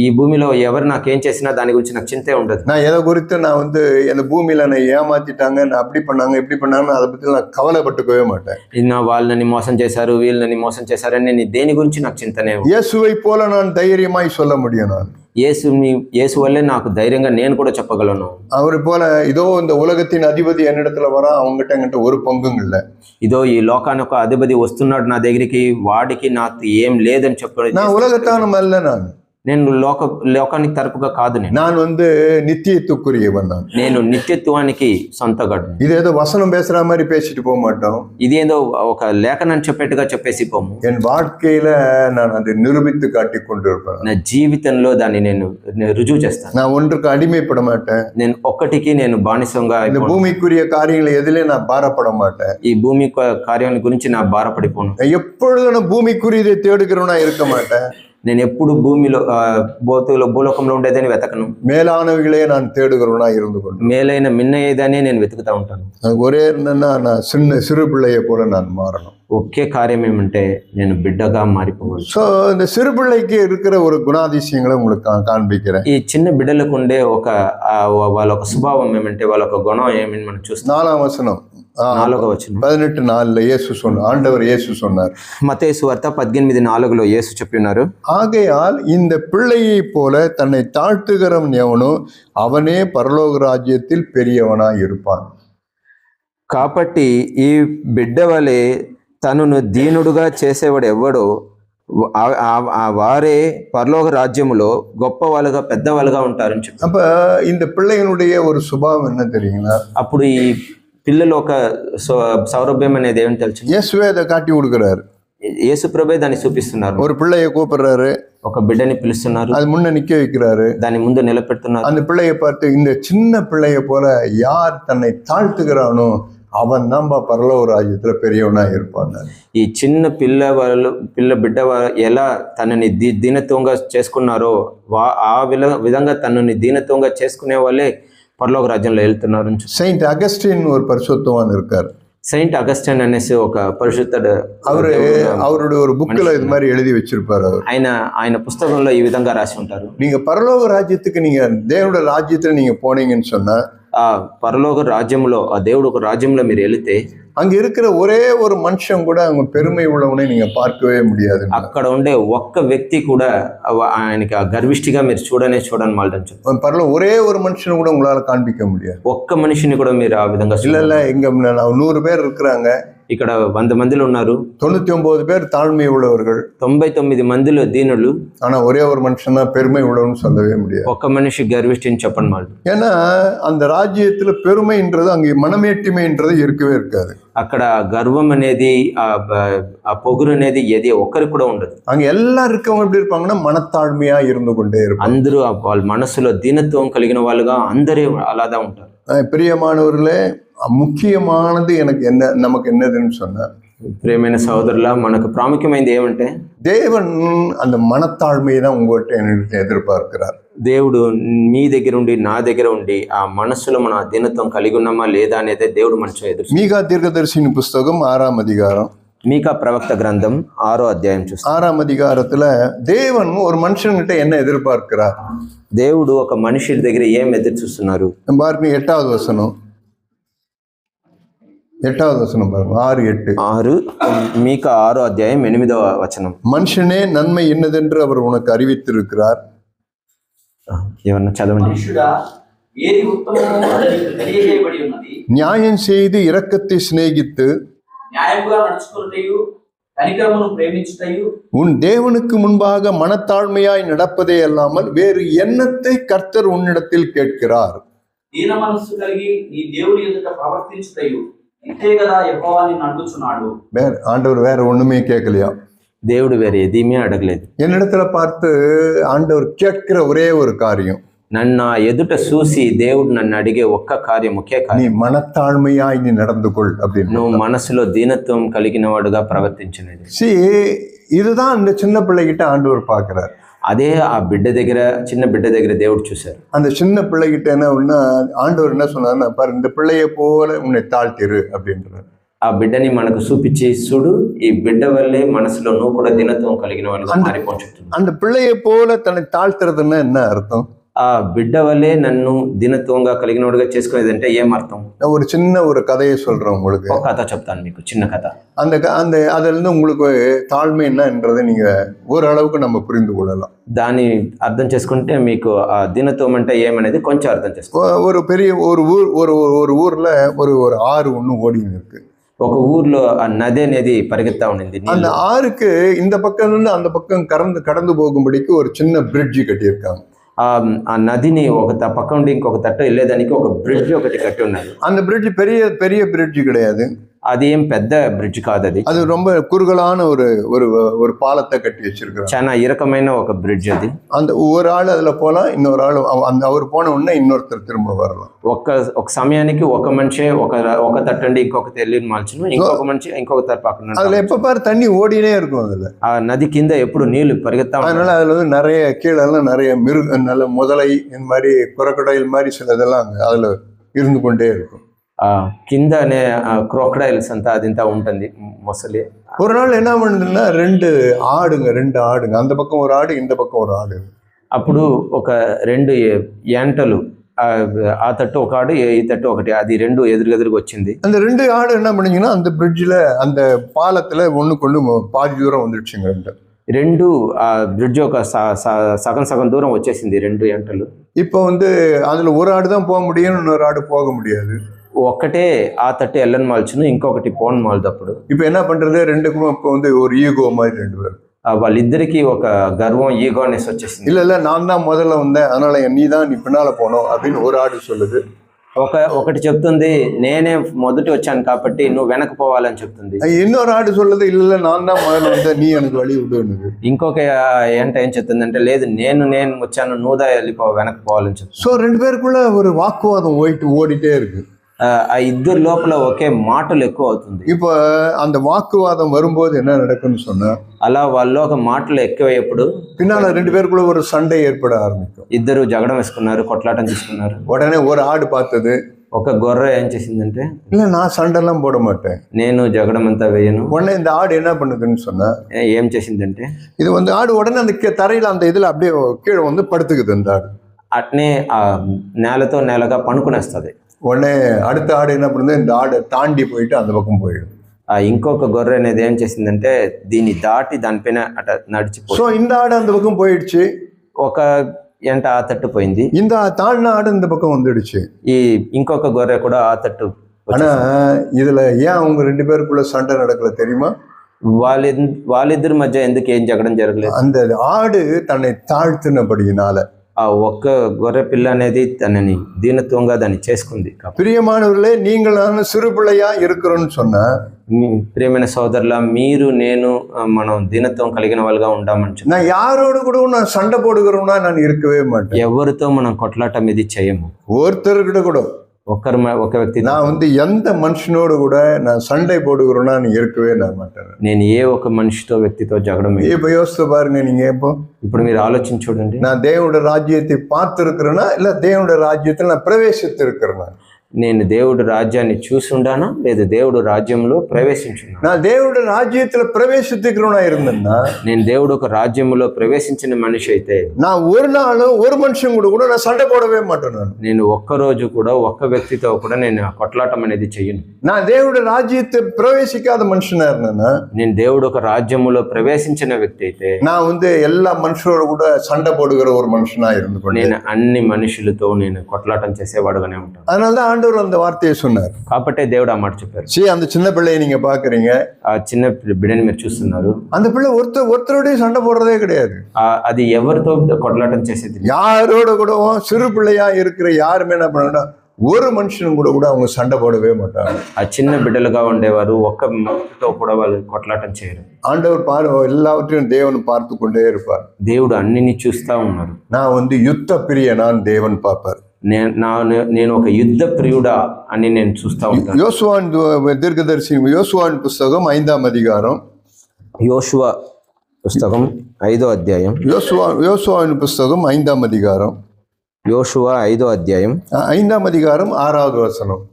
ఈ భూమిలో ఎవరు నాకేం చేసినా దాని గురించి నాకు చింతే ఉండదు. நான் எதை குறித்து நான் இந்த பூமியில நான் ஏமாத்திட்டாங்க, நான் அப்படி பண்ணாங்க இப்படி பண்ணாங்கன்னு அதை பத்தி நான் கவலைப்பட்டுக்கவே மாட்டேன். వాళ్ళని మోసం చేశారు, వీళ్ళని మోసం చేశారని నేను దేని గురించి నాకు చింతనే. இயேசுவை போல நான் தைரியமாய் சொல்ல முடியும். நான் యేసు వల్లే నాకు ధైర్యంగా నేను కూడా చెప్పగలను. அவரு போல இதோ இந்த உலகத்தின் அதிபதி என்னிடத்துல வரா, அவங்ககிட்ட என்கிட்ட ஒரு பங்கும் இல்லை. ఇదో ఈ లోకానికి ఒక అధిపతి వస్తున్నాడు నా దగ్గరికి, వాడికి నాకు ఏం లేదని చెప్పాడు. நான் உலகத்தானும் அல்ல. నేను లోకానికి తరపుగా కాదు. நான் நித்தியத்துக்குரியவன். నేను నిత్యత్వానికి సొంతగాడు. ఇదేదో వசனம் பேசுற மாதிரி பேசிட்டு போக மாட்டோம். ఇదేదో ఒక లేఖనం చెప్పేట్టుగా చెప్పేసి పోము. என் வாழ்க்கையில நான் அதை நிரூபித்து காட்டிக் கொண்டிருப்பேன். నా జీవితంలో దాన్ని నేను రుజువు చేస్తాను. நான் ஒன்றுக்கு அடிமைப்பட மாட்டேன். నేను ఒక్కటికి నేను బానిసంగా, இந்த பூமிக்குரிய காரியங்களை எதிலே நான் பாரப்பட மாட்டேன். ఈ భూమి కార్యాల గురించి నా భారపడిపోను. எப்பொழுதும் நான் பூமிக்குரியதை தேடுகிறவனா இருக்க மாட்டேன். నేను ఎప్పుడు భూలోకంలో ఉండేదని వెతకను. மேலானவைகளே நான் தேடுகிறவனா இருந்து கொண்டு మేలైన మిన్నయ్యేదాన్ని నేను వెతుకుతా ఉంటాను. ஒரே என்னன்னா, நான் சிறு பிள்ளைய போல நான் மாறணும். ఒకే కార్యం ఏమంటే నేను బిడ్డగా మారిపోవాలి. ஸோ இந்த சிறு பிள்ளைக்கு இருக்கிற ஒரு குணாதிசயங்களை உங்களுக்கு காண்பிக்கிறேன். ఈ చిన్న బిడ్డలకు ఉండే వాళ్ళ ఒక స్వభావం ఏమంటే, వాళ్ళ ఒక గుణం ఏమని మనం చూస్తాం. 4వ వచనం 18:4 ஆண்டவர் இயேசு சொன்னார். மத்தேயு சுவார்త 18:4 యేసు చెప్పినారు, ஆகையால் இந்த பிள்ளையை போல தன்னை தாழ்த்துகிறவன் எவனோ அவனே பரலோக ராஜ்யத்தில் பெரியவனாய் இருப்பான். కాబట్టి ఈ బిడ్డ వలె తనను దీనుడుగా చేసేవాడు ఎవడో వారే పరలోక రాజ్యములో గొప్ప వాళ్ళుగా పెద్దవాళ్ళుగా ఉంటారని చెప్పి. அப்ப இந்த பிள்ளையினுடைய ஒரு சுபாவம் என்ன தெரியுங்களா? అప్పుడు ఈ పిల్లలు ఒక సౌరభ్యం అనేది ఏమని తెలుసు? இயேசுவே அதை காட்டி கொடுக்கிறாரு. యేసు ప్రభే దాన్ని చూపిస్తున్నారు. ஒரு பிள்ளையை கூப்பிடுறாரு, ఒక బిడ్డని పిలుస్తున్నారు, அது முன்ன நிக்க வைக்கிறாரு, దాని ముందు నిలబెడుతున్నారు. அந்த பிள்ளையை பார்த்து, இந்த சின்ன பிள்ளைய போல யார் தன்னை தாழ்த்துகிறானோ அவன் தான் பரலோக ராஜ்யத்துல பெரியவனா இருப்பான். ఈ చిన్న బిడ్డ ఎలా తనని దీనత్వంగా చేసుకున్నారో ఆ విధంగా తనని దీనత్వంగా చేసుకునే వాళ్ళే పరలోక రాజ్యంలో వెళ్తున్నారు. సెయింట్ అగస్టిన్ ஒரு பரிசுத்தவான் இருக்கார். సెయింట్ అగస్టిన్ అనేసి ఒక పరిశుద్ధుడు. அவருடைய ஒரு புக்ல இது மாதிரி எழுதி வச்சிருப்பாரு. ఆయన పుస్తకంలో ఈ విధంగా రాసి ఉంటారు. நீங்க பரலோக ராஜ்யத்துக்கு நீங்க தேவனுடைய ராஜ்யத்துல நீங்க போனீங்கன்னு சொன்னா, ఆ పరలోక రాజ్యంలో, ఆ దేవుడు ఒక రాజ్యంలో మీరు వెళితే அங்க இருக்கிற ஒரே ஒரு மனுஷன் கூட அவங்க பெருமை உள்ளவனை நீங்க பார்க்கவே முடியாது. అక్కడ ఉండే ఒక్క వ్యక్తి కూడా ఆయనకి ఆ గర్విష్టిగా మీరు చూడని మాట. பரல ஒரே ஒரு மனுஷனை கூட உங்களால காண்பிக்க முடியாது. ఒక్క మనిషిని కూడా మీరు ఆ విధంగా இல்ல இங்க 100 பேர் இருக்கிறாங்க, ఇక్కడ 100 మందిలో ఉన్నారు, 99 பேர் தாழ்மை உள்ளவர்கள், 99 మందిలో దీనులు, ஆனா ஒரே ஒரு மனுஷன் தான் பெருமை உள்ளவன்னு சொல்லவே முடியாது. ఒక్క మనిషి గర్విష్టిని చెప్పని మాట. ஏன்னா அந்த ராஜ்யத்துல பெருமைன்றது, அங்க மனமேட்டிமைன்றது இருக்கவே இருக்காது. అక్కడ గర్వం అనేది, ఆ పొగురు అనేది ఏది ఒక్కరికి కూడా ఉండదు. அங்க எல்லாரும் இருக்கவங்க எப்படி இருப்பாங்கன்னா మనத்தாழ்மையா இருந்து கொண்டே இருப்பாங்க. అందరూ వాళ్ళ మనసులో దీనత్వం కలిగిన వాళ్ళుగా అందరూ అలాదా ఉంటారు. பிரியமானவர்களே, முக்கியமானது நமக்கு என்னதுன்னு சொன்னா, ప్రియమైన సహోదరుల, మనకు ప్రాముఖ్యమైనది ఏమంటే, தேவன் அந்த மனத்தாழ்மையை தான் உங்கள்கிட்ட எதிர்பார்க்கிறார். దేవుడు మీ దగ్గర ఉండి, నా దగ్గర ఉండి, ఆ మనస్సులో మన దీనత్వం కలిగి ఉన్నామా లేదా అనేది దేవుడు మనసు ఎదురు. மீகா தீர்க்கதரிசியின் புஸ்தகம் 6వ అధ్యాయం మీకా ప్రవక్త గ్రంథం 6వ అధ్యాయం చూస్తాం. 6ஆம் அதிகாரத்துல தேவன் ஒரு மனுஷன்கிட்ட என்ன எதிர்பார்க்கிறார்? దేవుడు ఒక మనిషి దగ్గర ఏం ఎదురు చూస్తున్నారు? பாருங்க 8வது வசனம். 8வது வசனம் பாருங்க 6:8. మీకా 6వ అధ్యాయం 8వ వచనం. மனுஷனே நன்மை என்னதென்று அவர் உனக்கு அறிவித்திருக்கிறார். ఏమన్నా చదవండి. ఏది ఉత్తమమో అది నీకు తెలియజేయబడి ఉన్నది. நியாயம் செய்து இரக்கத்தை சிநேகித்து న్యాయముగా నడుచుకొనుటయు కనికరమును ప్రేమించుటయు உன் தேவனுக்கு முன்பாக மனத்தாழ்மையாய் நடப்பதே அல்லாமல் வேறு எண்ணத்தை கர்த்தர் உன்னிடத்தில் கேட்கிறார். దీన మనస్సు కలిగి నీ దేవుని ఎదుట ప్రవర్తించుటయు ఇంతే కదా యెహోవా నిన్ను అడుగుచున్నాడు. ஆண்டவர் வேற ஒண்ணுமே கேட்கலையா? దేవుడు వేరే ఏమీ అడగలేదు. என்னிடத்துல பார்த்து ஆண்டவர் கேட்கிற ஒரே ஒரு காரியம், నన్ను ఎదుట చూసి దేవుడు నన్ను అడిగే ఒక్క కార్యం, ఒకే நீ కార్యం, மனத்தாழ்மையாய் நீ நடந்து கொள் அப்படின்னு. నువ్వు మనసులో దీనత్వం కలిగిన వాడుగా ప్రవర్తించినది. இதுதான் இந்த சின்ன பிள்ளைகிட்ட ஆண்டவர் பார்க்கிறார். అదే ఆ బిడ్డ దగ్గర, చిన్న బిడ్డ దగ్గర దేవుడు చూశారు. அந்த சின்ன பிள்ளைகிட்ட என்ன ஒண்ணா ஆண்டவர் என்ன சொன்னாருன்னா, பாரு இந்த பிள்ளைய போல உன்னை தாழ்த்திரு அப்படின்றார். ఆ బిడ్డని మనకు చూపించి, చూడు ఈ బిడ్డ వల్లే మనసులో నువ్వు కూడా దీనత్వం కలిగిన వాళ్ళుగా మారిపోచుంటున్నావు. அந்த பிள்ளைய போல தன்னை தாழ்த்துறதுன்னா என்ன அர்த்தம்? ఆ బిడ్డ వల్లే నన్ను దీనత్వంగా కలిగిన వాడుగా చేసుకునేది అంటే ఏం అర్థం? நான் ஒரு சின்ன ஒரு கதையை சொல்றேன் உங்களுக்கு. ఒక కథ చెప్తాను మీకు, చిన్న కథ. அந்த அதுல இருந்து உங்களுக்கு தாழ்மை என்னன்றதை நீங்க ஓரளவுக்கு நம்ம புரிந்து கொள்ளலாம். దాన్ని అర్థం చేసుకుంటే మీకు ఆ దీనత్వం అంటే ఏమనేది కొంచెం అర్థం చేసుకో. ஒரு பெரிய ஒரு ஊர்ல ஒரு ஆறு ஒண்ணு ஓடின்னு இருக்கு. ఒక ఊర్లో ఆ నది అనేది పరిగెత్తా ఉండింది. அந்த ஆறுக்கு இந்த பக்கம் இருந்து அந்த பக்கம் கடந்து போகும்படிக்கு ஒரு சின்ன பிரிட்ஜ் கட்டியிருக்காங்க. ఆ నదిని ఒక పక్క నుండి ఇంకొక తట్టు వెళ్ళేదానికి ఒక బ్రిడ్జ్ ఒకటి కట్టి ఉన్నది. அந்த பிரிட்ஜ் பெரிய பிரிட்ஜ் கிடையாது. అది ఏం పెద్ద బ్రిడ్జ్ కాదు, அது ரொம்ப குறுகலான ஒரு பாலத்தை கட்டி வச்சிருக்காங்க. చాలా ఇరకమైన ఒక బ్రిడ్జ్ అది. அந்த ஒரு ஆள் அதுல போலாம், இன்னொரு ஆள் அவர் போன உடனே இன்னொருத்தர் திரும்ப வரலாம். ఒక సమయానికి ఒక మనిషి ఒక తట్టు నుండి ఇంకొక తెల్లిని మార్చును, ఇంకొక మనిషి ఇంకొక తట్టు పక్కన. அதுல எப்ப பாரு தண்ணி ஓடினே இருக்கும். அதுல ఆ నది కింద ఎప్పుడు నీళ్లు పరిగెత్తా. அதனால அதுல வந்து நிறைய கீழெல்லாம் நிறைய நல்ல முதலை இந்த மாதிரி குரக்கடையில் மாதிரி சில இதெல்லாம் அதுல இருந்து கொண்டே இருக்கும். కిందనే క్రోకడైల్స్ అంతా అదింతా ఉంటుంది, మొసలి. ஒரு நாள் என்ன பண்ணுதுன்னா ரெண்டு ஆடுங்க அந்த பக்கம் ஒரு ஆடு, இந்த பக்கம் ஒரு ஆடு. అప్పుడు ఒక 2 యాంటలు, ఆ తట్టు ఒక ఆడు, ఈ తట్టు ఒకటి, అది 2 ఎదురుగా వచ్చింది. அந்த 2 ஆடு என்ன பண்ணுங்கன்னா அந்த பிரிட்ஜ்ல அந்த பாலத்துல ஒண்ணுக்கு பாதி தூரம் வந்துடுச்சுங்க. 2 ఆ బ్రిడ్జ్ ఒక సగం దూరం వచ్చేసింది, 2 యాంటలు. இப்போ வந்து அதுல ஒரு ஆடு தான் போக முடியும், இன்னொரு ஆடு போக முடியாது. ఒక్కటే ఆ తట్టు ఎల్లని మాల్చును, ఇంకొకటి పోన్ మాల్దప్పుడు. இப்போ என்ன பண்றது, ரெண்டுக்கும் இப்போ வந்து ஒரு ஈகோ மாதிரி 2 பேரும். వాళ్ళిద్దరికి ఒక గర్వం, ఈగోనెస్ వచ్చేసింది. இல்ல நான் தான் முதல்ல வந்தேன், அதனால நீ பின்னால போனோம் அப்படின்னு ஒரு ஆடு சொல்லுது. ఒకటి చెప్తుంది, నేనే మొదటి వచ్చాను కాబట్టి నువ్వు వెనక పోవాలని చెప్తుంది. இன்னொரு ஆடு சொல்லுது, இல்ல நான் தான் முதல்ல வந்தேன், நீ எனக்கு வழி விடுன்னு. ఇంకొక ఏంట ఏం చెప్తుంది అంటే, లేదు నేను వచ్చాను, నువ్వుదా వెనక పోవాలని చెప్తుంది. సో 2 பேருக்குள்ள ஒரு வாக்குவாதம் ஓடிட்டே இருக்கு. ఆ ఇద్దరు లోపల ఒకే మాటలు ఎక్కువ అవుతుంది. இப்போ அந்த வாக்குவாதம் வரும்போது என்ன நடக்கும்னு சொன்னா, అలా వాళ్ళలో ఒక మాటలు ఎక్కువయ్యేప్పుడు பின்னால 2 பேருக்குள்ள ஒரு சண்டை ஏற்பட ஆரம்பிக்கும். ఇద్దరు జగడం వేసుకున్నారు, కొట్లాటం చేసుకున్నారు. உடனே ஒரு ஆடு பார்த்தது, ఒక గొర్రె ఏం చేసిందంటే, இல்ல நான் சண்டைலாம் போட மாட்டேன், నేను జగడం అంతా వేయను. உடனே இந்த ஆடு என்ன பண்ணுதுன்னு சொன்னா, ఏం చేసిందంటే, இது வந்து ஆடு உடனே அந்த தரையில அந்த இதுல அப்படியே கீழே வந்து படுத்துக்குது. அந்த ஆடு అట్నే ఆ నేలతో నేలగా పనుకునేస్తుంది. உடனே அடுத்த ஆடு என்ன பண்ணுது, இந்த ஆடை தாண்டி போயிட்டு அந்த பக்கம் போயிடும். ఇంకొక గొర్రె అనేది ఏం చేసిందంటే, దీన్ని దాటి దానిపైన అట నడిచిపోయి, సో இந்த ஆடு அந்த பக்கம் போயிடுச்சு, ఒక ఎంట ఆ తట్టు పోయింది. இந்த தாண்டின ஆடு இந்த பக்கம் வந்துடுச்சு. ఈ ఇంకొక గొర్రె కూడా ఆ తట్టు. ஆனா இதுல ஏன் அவங்க 2 பேருக்குள்ள சண்டை நடக்கல தெரியுமா? వాళ్ళిద్దరి మధ్య ఎందుకు ఏం జగడం జరగలేదు? அந்த ஆடு தன்னை தாழ்த்தினபடியினால. ఆ ఒక్క గొర్రె పిల్ల అనేది తనని దీనత్వంగా దాన్ని చేసుకుంది. பிரியமானவர்களே, நீங்கள் சிறு பிள்ளையா இருக்கிறோன்னு சொன்னா, ప్రియమైన సోదరుల, మీరు నేను మనం దీనత్వం కలిగిన వాళ్ళుగా ఉండామని చెప్పి, நான் யாரோடு கூட நான் சண்டை போடுகிறோம்னா நான் இருக்கவே மாட்டேன். ఎవరితో మనం కొట్లాటం ఇది చేయము. ஒருத்தர்கிட்ட கூட ఒక వ్యక్తి, நான் வந்து எந்த மனுஷனோடு கூட நான் சண்டை போடுகிறோம்னா நீ இருக்கவே நான் மாட்டேன். నేను ఏ ఒక మనిషితో వ్యక్తితో జగడం. இப்ப யோசித்து பாருங்க, நீங்க ఇప్పుడు మీరు ఆలోచించి చూడండి, நான் தேவனுடைய ராஜ்யத்தை பார்த்து இருக்கிறேன்னா இல்ல தேவனுடைய ராஜ்யத்தில் நான் பிரவேசித்து இருக்கிறேன்னா? నేను దేవుడు రాజ్యాన్ని చూసుండానా లేదా దేవుడు రాజ్యంలో ప్రవేశించున్నాను? நான் தேவனுடைய ராஜ்யத்துல பிரவேசித்துக்கிறவனா இருந்தேன்னா, నేను దేవుడు ఒక రాజ్యంలో ప్రవేశించిన మనిషి అయితే நான் ஒரு நாளும் ஒரு மனுஷன் கூட நான் சண்டை போடவே மாட்டேன். నేను ఒక్కరోజు కూడా ఒక్క వ్యక్తితో కూడా నేను కొట్లాటం అనేది చెయ్యను. நான் தேவனுடைய ராஜ்யத்தை பிரவேசிக்காத மனுஷனா இருந்தேன்னா, నేను దేవుడు ఒక రాజ్యములో ప్రవేశించిన వ్యక్తి అయితే நான் எல்லா மனுஷரோட கூட சண்டை போடுகிற ஒரு மனுஷனா இருந்து கொண்டேன். నేను అన్ని మనుషులతో నేను కొట్లాటం చేసేవాడుగానే ఉంటాను. அதனாலதான் ஆண்டவர் அந்த வார்த்தையை சொன்னார். కాబట్టి దేవుడు ఆ మాట చెప్పారు. அந்த சின்ன பிள்ளையை நீங்க பாக்குறீங்க, ఆ చిన్న బిడ్డని మీరు చూస్తున్నారు. அந்த பிள்ளை ஒருத்தரோடய சண்டை போடுறதே கிடையாது. అది ఎవరితో కొట్లాటం చేసేది? யாரோட கூட சிறு பிள்ளையா இருக்கிற யாருமே என்ன பண்ணா ஒரு மனுஷனும் கூட அவங்க சண்டை போடவே மாட்டாங்க. ఆ చిన్న బిడ్డలుగా ఉండేవారు ఒక్క తో కూడా వాళ్ళు కొట్లాటం చేయరు. ஆண்டவர் எல்லாவற்றையும் தேவன் பார்த்து கொண்டே இருப்பார். దేవుడు అన్నిని చూస్తా ఉన్నారు. நான் யுத்த பிரியனான் தேவன் பார்ப்பார். నేను ఒక యుద్ధ ప్రియుడా అని నేను చూస్తా ఉంటాను. யோசுவான் தீர்க்கதரிசி யோசுவான் புஸ்தகம் 5ஆம் அதிகாரம். యోషువ పుస్తకం 5వ అధ్యాయం. யோசுவாவின் புஸ்தகம் 5ஆம் அதிகாரம். యోషువ 5వ అధ్యాయం 5ஆம் அதிகாரம் 6வது வசனம்.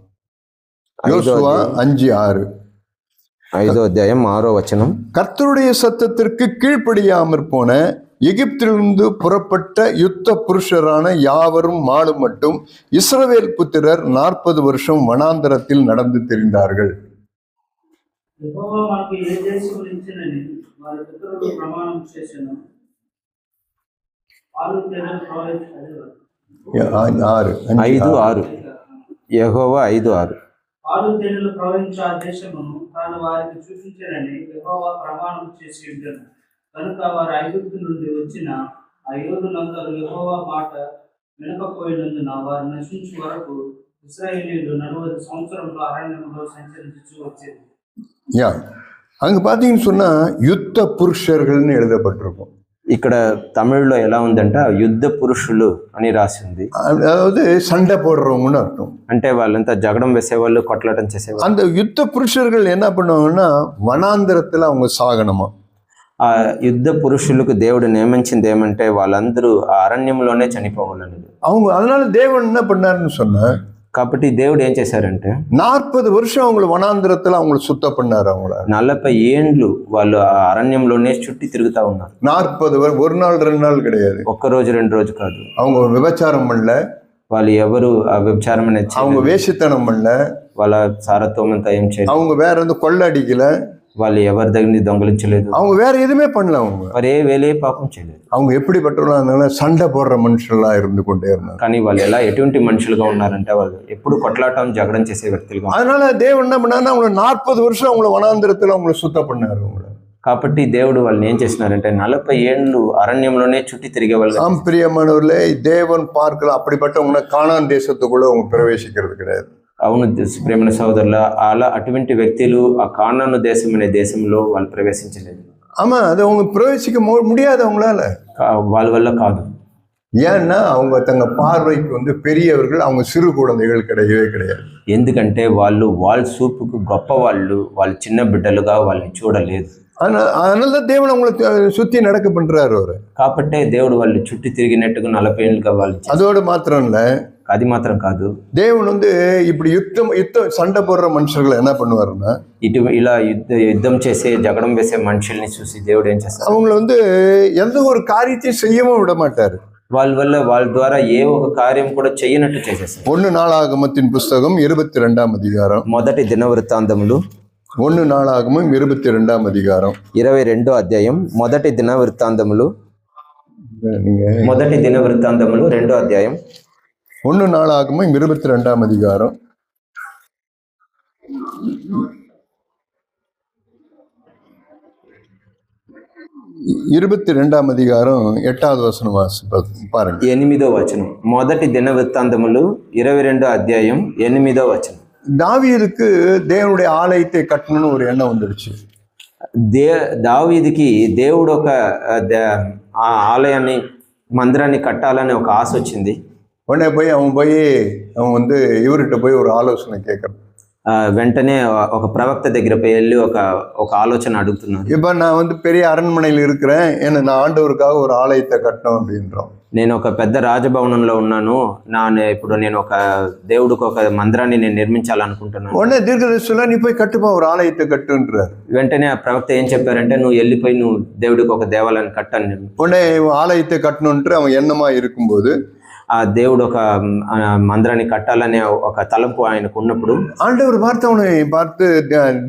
யோசுவா 5:6. 5వ అధ్యాయం 6వ వచనం. கர்த்தருடைய சத்தத்திற்கு கீழ்ப்படியாமற் போன எகிப்திலிருந்து புறப்பட்ட யுத்த புருஷரான யாவரும் மாடு மட்டும் இஸ்ரவேல் புத்திரர் 40 வருஷம் வனாந்தரத்தில் நடந்து திரிந்தார்கள். యెహోవా మనకు ఏ దేశం ఇచ్చినని వారి పితరులు ప్రమాణం చేసెను. పాలు తేనెలు ప్రవహించారు. 5:6. యెహోవా 5:6. పాలు తేనెలు ప్రవహించే ఆ దేశమును తాను వారికి చూపించానని యెహోవా ప్రమాణం చేసి ఉంటాను. కనుక వారు ఐగుప్తు నుండి వచ్చిన ఆ యోధులందరూ యెహోవా మాట వినకపోయినందున వారు నశించు వరకు ఇశ్రాయేలీయులు 40 సంవత్సరంలో అరణ్యంలో సంచరించు వచ్చేది. அங்க பாத்தீங்கன்னு சொன்னா யுத்த புருஷர்கள்னு எழுதப்பட்டிருக்கும். ఇక్కడ తమిళ్లో ఎలా ఉందంటే యుద్ధ పురుషులు అని రాసింది. அதாவது சண்டை போடுறவங்கன்னு அர்த்தம். అంటే వాళ్ళంతా జగడం వేసేవాళ్ళు, కొట్లాటం చేసేవాళ్ళు. அந்த யுத்த புருஷர்கள் என்ன பண்ணுவாங்கன்னா வனாந்திரத்துல அவங்க சாகணுமா. ఆ యుద్ధ పురుషులకు దేవుడు నియమించింది ఏమంటే వాళ్ళందరూ ఆ అరణ్యంలోనే చనిపోవాలనేది. அவங்க அதனால தேவன் என்ன பண்ணாருன்னு சொன்னா, కాబట్టి దేవుడు ఏం చేశారంటే 40 வருஷம் அவங்களை வனாந்திரத்துல அவங்களை சுத்தம் பண்ணாரு. அவங்கள 40 ఏండ్లు వాళ్ళు ఆ అరణ్యంలోనే చుట్టి తిరుగుతా ఉన్నారు. 40 ஒரு நாள் 2 நாள் கிடையாது. ఒక్క రోజు 2 రోజు కాదు. அவங்க விபச்சாரம் பண்ணல, వాళ్ళు ఎవరు ఆ వ్యభిచారం అనేది அவங்க వేషితనం பண்ணல, వాళ్ళ సారత్వం అంతా ఏం చేయలేదు. அவங்க வேற கொள்ள அடிக்கல, వాళ్ళు ఎవరి దగ్గర దొంగలించలేదు, அவங்க வேற எதுவுமே பண்ணல. அவங்க వారు ఏ వేలే పాపం చేయలేదు. அவங்க எப்படிப்பட்டவங்களா இருந்தாலும் சண்டை போடுற మనుషులా இருந்து கொண்டே இருந்தாங்க. కానీ వాళ్ళు ఎలా ఎటువంటి మనుషులుగా ఉన్నారంటే వాళ్ళు ఎప్పుడు కొట్లాటం జగడం చేసే వ్యక్తులుగా. அதனால தேவன் என்ன பண்ணாருன்னா அவங்களை 40 வருஷம் அவங்களை வனாந்திரத்துல அவங்களை சுத்தம் பண்ணாரு. அவங்கள కాబట్టి దేవుడు వాళ్ళని ఏం చేసినారంటే 40 ఏండ్లు అరణ్యంలోనే చుట్టి తిరిగే వాళ్ళు. பிரியமானவர்களே, தேவன் பார்க்கல அப்படிப்பட்டவங்க கானான் தேசத்துக்குள்ள அவங்க பிரவேசிக்கிறது கிடையாது. అవును ప్రేమ సహోదరుల, అలా అటువంటి వ్యక్తులు ఆ కానాను దేశం అనే దేశంలో వాళ్ళు ప్రవేశించలేదు. ஆமா, அது அவங்க பிரவேசிக்க முடியாது அவங்களால. వాళ్ళ వల్ల కాదు. ஏன்னா அவங்க தங்க பார்வைக்கு பெரியவர்கள், அவங்க சிறு குழந்தைகள் கிடையவே கிடையாது. ఎందుకంటే వాళ్ళ చూపుకు గొప్ప వాళ్ళు చిన్న బిడ్డలుగా వాళ్ళని చూడలేదు. அதனாலதான் தேவன் அவங்களை சுத்தி நடக்க பண்றாரு அவரு. కాబట్టే దేవుడు వాళ్ళు చుట్టి తిరిగినట్టుగా 40 ఏళ్ళుగా వాళ్ళు. அதோட மாத்திரம் இல்ல, అది మాత్రం కాదు, தேவன் இப்படி யுத்தம் சண்டை போடுற மனுஷர்களை என்ன பண்ணுவாருன்னா, ఇలా యుద్ధం చేసే జగడం వేసే మనుషుల్ని చూసి దేవుడు ఏం చేస్తారు, அவங்கள எந்த ஒரு காரியத்தையும் செய்யவும் விட மாட்டாரு. వాళ్ళ ద్వారా ఏ ఒక కార్యం కూడా చేయనట్టు చేసేస్తారు. 1 நாளாகமத்தின் புஸ்தகம் 22ஆம் அதிகாரம். మొదటి దినవృత్తాంతములు 1 நாளாகமம் 22ஆம் அதிகாரம். 22వ అధ్యాయం. మొదటి దినవృత్తాంతములు 2వ అధ్యాయం. 1 நாளாகமம் 22ஆம் அதிகாரம். 22ஆம் அதிகாரம் 8வது வசனம் பாருங்க. 8వ వచనం. మొదటి దినవృత్తాంతములు 22వ అధ్యాయం 8వ వచనం. தாவீதுக்கு தேவனுடைய ஆலயத்தை கட்டணும்னு ஒரு எண்ணம் வந்துடுச்சு. దావీదుకి దేవుడు ఒక ఆలయాన్ని, మందిరాన్ని కట్టాలని ఒక ఆశ వచ్చింది. உடனே அவன் இவர்கிட்ட போய் ஒரு ஆலோசனை கேட்கறான். వెంటనే ఒక ప్రవక్త దగ్గర వెళ్ళి ఒక ఆలోచన అడుగుతున్నాను. இப்ப நான் பெரிய அரண்மனையில் இருக்கிறேன், நான் ஆண்டவருக்காக ஒரு ஆலயத்தை கட்டணும் அப்படின்றோம். నేను ఒక పెద్ద రాజభవనంలో ఉన్నాను. ఇప్పుడు నేను ఒక దేవుడికి ఒక మందిరాన్ని నేను నిర్మించాలనుకుంటున్నాను. உடனே தீர்க்கதரிசில நீ போய் கட்டுப்பா ஒரு ஆலயத்தை கட்டுன்றார். వెంటనే ఆ ప్రవక్త ఏం చెప్పారంటే, నువ్వు వెళ్ళిపోయి నువ్వు దేవుడికి ఒక దేవాలయాన్ని కట్టని. உடனே ஆலயத்தை கட்டணுன்ற அவன் எண்ணமா இருக்கும்போது ఆ దేవుడు ఒక మందిరాన్ని కట్టాలనే ఒక తలంపు ఆయనకు ఉన్నప్పుడు ஆண்டவர் பார்த்து அவனை பார்த்து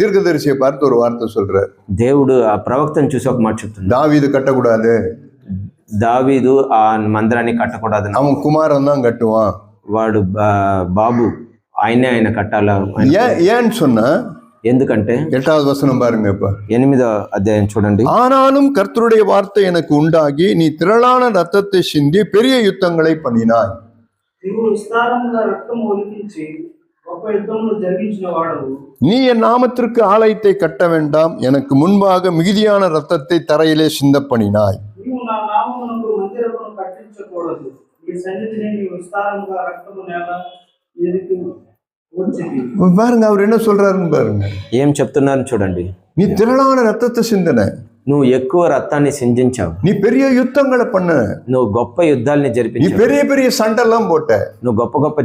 தீர்க்கதரிசியை பார்த்து ஒரு வார்த்தை சொல்றார். దేవుడు ఆ ప్రవక్తను చూసి ఒక మాట చెప్తున్నాడు, தாவீது கட்டக்கூடாது, దావీదు ఆ మందిరాన్ని కట్టకూడదు, அவன் குமாரன் தான் கட்டுவான். వాడు బాబు ఆయన కట్టాల. ஏன்னு சொன்னா ఎందుకంటే 8வது வசனம் பாருங்க. இப்ப 8వ అధ్యాయం చూడండి. ஆனாலும் கர்த்தருடைய வார்த்தை எனக்கு உண்டாகி நீ திரளான ரத்தத்தை சிந்தி பெரிய யுத்தங்களை பண்ணினாய். దేవుడు విస్తారముగా రక్తము ఒలికించి గొప్ప యుద్ధములు జరిగించిన వాడవు. நீ என் நாமத்திற்கு ஆலயத்தை கட்ட வேண்டாம், எனக்கு முன்பாக மிகுதியான ரத்தத்தை தரையிலே சிந்த பண்ணினாய். నీవు నా నామమునకు మందిరమును కట్టించకూడదు, ఈ సన్నిధిని నీవు విస్తారముగా రక్తము నేల మీదకి వచ్చింది. பாருங்க அவர் என்ன சொல்றாருன்னு பாருங்க. ఏం చెప్తున్నారు చూడండి. நீ திரளான ரத்தத்தை சிந்தன, నువ్వు ఎక్కువ రక్తాన్ని సిందించావు, நீ பெரிய யுத்தங்களை பண்ண, నువ్వు గొప్ప యుద్ధాలని நீ జరిపించావు, பெரிய பெரிய சண்டெல்லாம் போட்ட, నువ్వు గొప్ప గొప్ప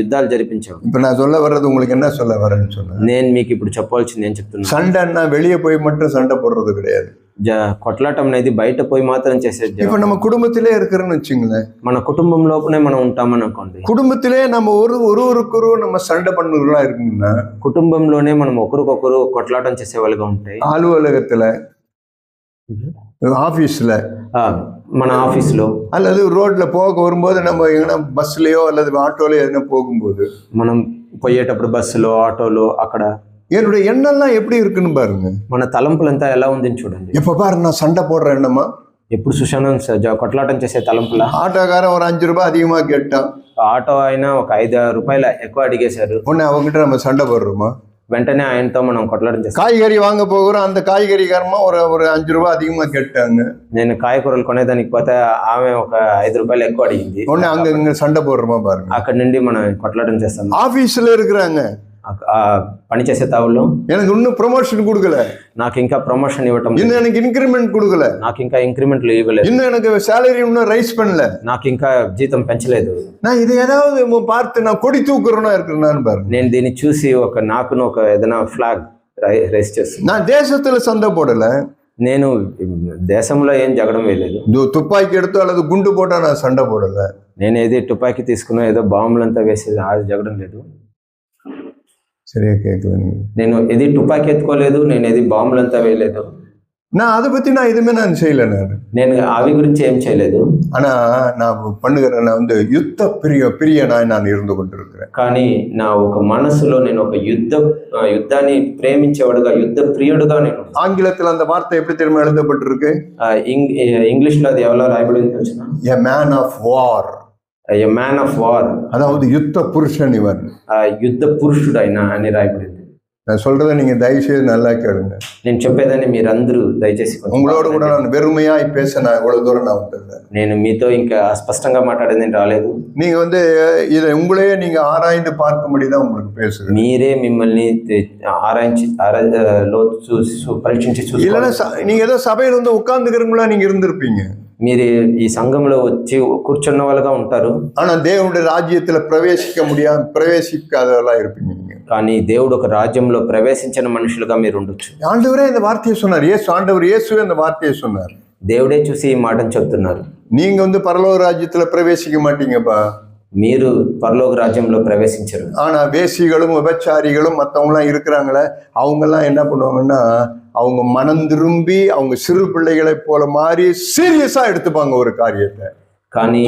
యుద్ధాలు జరిపించావు. இப்ப நான் சொல்ல வர்றது உங்களுக்கு என்ன சொல்ல வரேன்னு சொன்னேன். నేను మీకు ఇప్పుడు చెప్పాల్సింది ఏం చెప్తున్నా, சண்டைன்னா வெளியே போய் மட்டும் சண்டை போடுறது கிடையாது. కొట్లాటం అనేది బయట పోయి మాత్రం చేసేది. இப்ப நம்ம குடும்பத்திலே இருக்கிறோன்னு வச்சுங்களேன், మన కుటుంబం లోపలే మనం ఉంటామని అనుకోండి. குடும்பத்திலே நம்ம ஒருவருக்கொரு நம்ம சண்டை பண்ணுறதா இருக்குங்கன்னா, కుటుంబంలోనే మనం ఒకరికొకరు కొట్లాటం చేసే వాళ్ళుగా ఉంటాయి. அலுவலகத்துல, ஆபீஸ்ல, మన ఆఫీస్లో, அல்லது ரோட்ல போக வரும்போது நம்ம எங்கன்னா பஸ்லயோ அல்லது ஆட்டோலயோ எதுனா போகும்போது, మనం పోయేటప్పుడు బస్సులో ఆటోలో అక్కడ என்னுடைய எண்ணெல்லாம் எப்படி இருக்குன்னு பாருங்க. మన తలంపులంతా ఎలా ఉందని చూడండి. எப்ப பாரு நான் சண்டை போடுற எண்ணமா, ఎప్పుడు సుశానం కొట్లాటం చేసే తలంపులా. ஆட்டோக்காரன் ஒரு 5 ரூபாய் அதிகமா கேட்டான், ఆటో అయినా ఒక 5 రూపాయలు ఎక్కువ అడిగేశారు, உடனே அவங்ககிட்ட நம்ம சண்டை போடுறோமா? వెంటనే ఆయనతో మనం కొట్లాటం చేస్తాం. காய்கறி வாங்க போகிறோம், அந்த காய்கறிக்காரமா ஒரு 5 ரூபாய் அதிகமா கேட்டாங்க, నేను కాయకూరలు కొనేదానికి పోతే ఆమె ఒక 5 రూపాయలు ఎక్కువ అడిగింది, உடனே అங்க சண்டை போடுறோமா பாருங்க. అక్కడ నుండి మనం కొట్లాటం చేస్తాం. ஆபீஸ்ல இருக்கிறாங்க, పని చేసే తావుల్లో எனக்கு இன்னும் ப்ரொமோஷன் கொடுக்கல, నాకు ఇంకా ప్రమోషన్ ఇవ్వటం, இன்னும் எனக்கு இன்கிரிமெண்ட் கொடுக்கல, నాకు ఇంకా ఇంక్రిమెంట్లు ఇవ్వలేదు, இன்னும் எனக்கு சேலரி இன்னும் ரைஸ் பண்ணல, నాకు ఇంకా జీతం పెంచలేదు. நான் இது ஏதாவது பார்த்து நான் கொடி தூக்குறேன்னா இருக்கிறேன்னு பாருங்க. నేను దీన్ని చూసి నాకును ఒక ఏదైనా ఫ్లాగ్ రైస్ చేస్తాను. நான் தேசத்துல சண்டை போடல, నేను దేశంలో ఏం జగడం వేయలేదు, துப்பாக்கி எடுத்தோ அல்லது குண்டு போட்டா நான் சண்டை போடல, నేను ఏది తుపాకీ తీసుకున్నా ఏదో బాంబులంతా వేసేది అది జగడం లేదు. சரியா கேட்கல, నేను ఏది తుపాకీ ఎత్తుకోలేదు, నేను ఏది బాంబులంతా వేయలేదు, நான் அதை பத்தி நான் எதுவுமே நான் செய்யல. నేను అవి గురించి ఏం చేయలేదు. ஆனா நான் பண்ணுகிறேன், நான் வந்து யுத்த பிரியனாய் நான் இருந்து கொண்டிருக்கிறேன். కానీ నా ఒక మనసులో నేను ఒక యుద్ధాన్ని ప్రేమించేవాడుగా, యుద్ధ ప్రియుడుగా నేను. ஆங்கிலத்தில் அந்த வார்த்தை எப்படி திரும்ப எழுதப்பட்டிருக்கு? ఇంగ్లీష్ లో అది ఎవరో రాయబడింది తెలుసునా? A man of war, a man of war, அதாவது யுத்த புருஷன் இவன், యుద్ధ పురుషుడు అయినా అని రాయబడింది. நான் சொல்றதை நீங்க தயவு செய்து நல்லா கேளுங்க. నేను చెప్పేదాన్ని మీరందరూ దయచేసి உங்களோட கூட நான் வெறுமையாய் பேச நான் இவ்வளவு தூரம் நான் வந்துடுறேன். నేను మీతో ఇంకా స్పష్టంగా మాట్లాడేది నేను రాలేదు. நீங்க வந்து இதை உங்களையே நீங்க ஆராய்ந்து பார்க்கும்படிதான் உங்களுக்கு பேசுறேன். మీరే మిమ్మల్ని ఆరాయించి పరీక్షించి చూసి, இல்லைன்னா நீங்க ஏதோ சபையில் வந்து உட்கார்ந்துக்கிறவங்களா நீங்க இருந்திருப்பீங்க, మీరు ఈ సంఘంలో వచ్చి కూర్చున్న వాళ్ళుగా ఉంటారు, ஆனா தேவனுடைய ராஜ்யத்துல பிரவேசிக்காதவர்களா இருப்பீங்க நீங்க. కానీ దేవుడు ఒక రాజ్యంలో ప్రవేశించిన మనుషులుగా మీరు ఉండొచ్చు. ஆண்டவரே இந்த வார்த்தையை சொன்னார், ஆண்டவர் இயேசுவே இந்த வார்த்தையை சொன்னார். దేవుడే చూసి ఈ మాటను చెప్తున్నారు. நீங்க வந்து பரலோக ராஜ்யத்துல பிரவேசிக்க மாட்டீங்கப்பா, మీరు పరలోక రాజ్యంలో ప్రవేశించరు. ஆனா வேசிகளும் விபச்சாரிகளும் மற்றவங்களாம் இருக்கிறாங்களே, அவங்கெல்லாம் என்ன பண்ணுவாங்கன்னா, அவங்க மனம் திரும்பி அவங்க சிறு பிள்ளைகளை போல மாறி சீரியஸா எடுத்துப்பாங்க ஒரு காரியத்தை. కానీ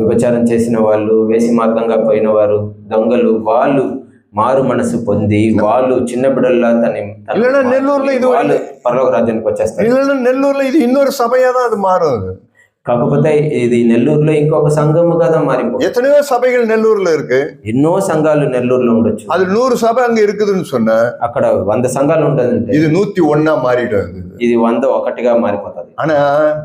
విభచారం చేసిన వాళ్ళు, వేసి మార్గంగా పోయిన వారు, దొంగలు, వాళ్ళు మారు మనసు పొంది వాళ్ళు చిన్న బిడ్డల్లా இல்லைன்னா நெல்லூர்ல இது పరలోక రాజ్యానికి వచ్చేస్తారు. இல்லைன்னா நெல்லூர்ல இது இன்னொரு சபையா தான் அது மாறும். அது కాకపోతే ఇది నెల్లూరులో ఇంకొక సంఘము కదా మారిపో. எத்தனையோ சபைகள் நெல்லூர்ல இருக்கு, ఎన్నో సంఘాలు నెల్లూరులో ఉండొచ్చు. அது 100 சபை அங்க இருக்குதுன்னு சொன்ன అక్కడ 100 సంఘాలు ఉంటుందంటే இது 101 மாறிடும், ఇది 101గా మారిపోతుంది. ஆனா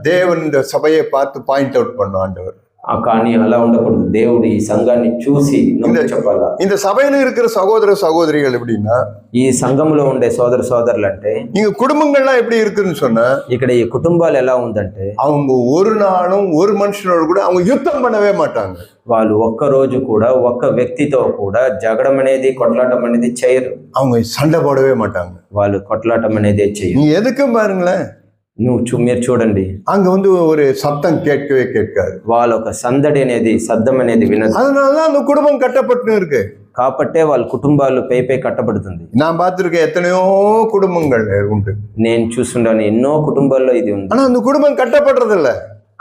தேவன் இந்த சபையை பார்த்து பாயிண்ட் அவுட் பண்ண ஆண்டவர், కానీ అలా ఉండకూడదు. దేవుడు ఈ సంఘాన్ని చూసి నొక్కి చెప్పాలా. இந்த சபையில இருக்கிற சகோதர சகோதரிகள் எப்படின்னா, ఈ సంఘంలో ఉండే సోదర సోదరులు అంటే இங்க குடும்பங்கள்லாம் எப்படி இருக்குன்னு சொன்னா, ఇక్కడ ఈ కుటుంబాలు ఎలా ఉందంటే அவங்க ஒரு நாளும் ஒரு மனுஷனோடு கூட அவங்க யுத்தம் பண்ணவே மாட்டாங்க. వాళ్ళు ఒక్క రోజు కూడా ఒక్క వ్యక్తితో కూడా జగడం అనేది కొట్లాటం అనేది చేయరు. அவங்க సண்டை పోடவே మాட்டாங்க. వాళ్ళు కొట్లాటం అనేది చేయరు. நீ எதுக்கும் பாருங்களேன், మీరు చూడండి, அங்க ஒரு சத்தம் கேட்கவே கேட்காது. వాళ్ళ ఒక సందడి అనేది శబ్దం అనేది వినదు. அதனாலதான் அந்த குடும்பம் கட்டப்பட்டு இருக்கு. కాబట్టే వాళ్ళ కుటుంబాలు పై కట్టబడుతుంది. நான் பார்த்திருக்கேன், எத்தனையோ குடும்பங்கள் உண்டு. నేను చూస్తుంటాను ఎన్నో కుటుంబాల్లో ఇది ఉంది. ஆனா அந்த குடும்பம் கட்டப்படுறது இல்ல.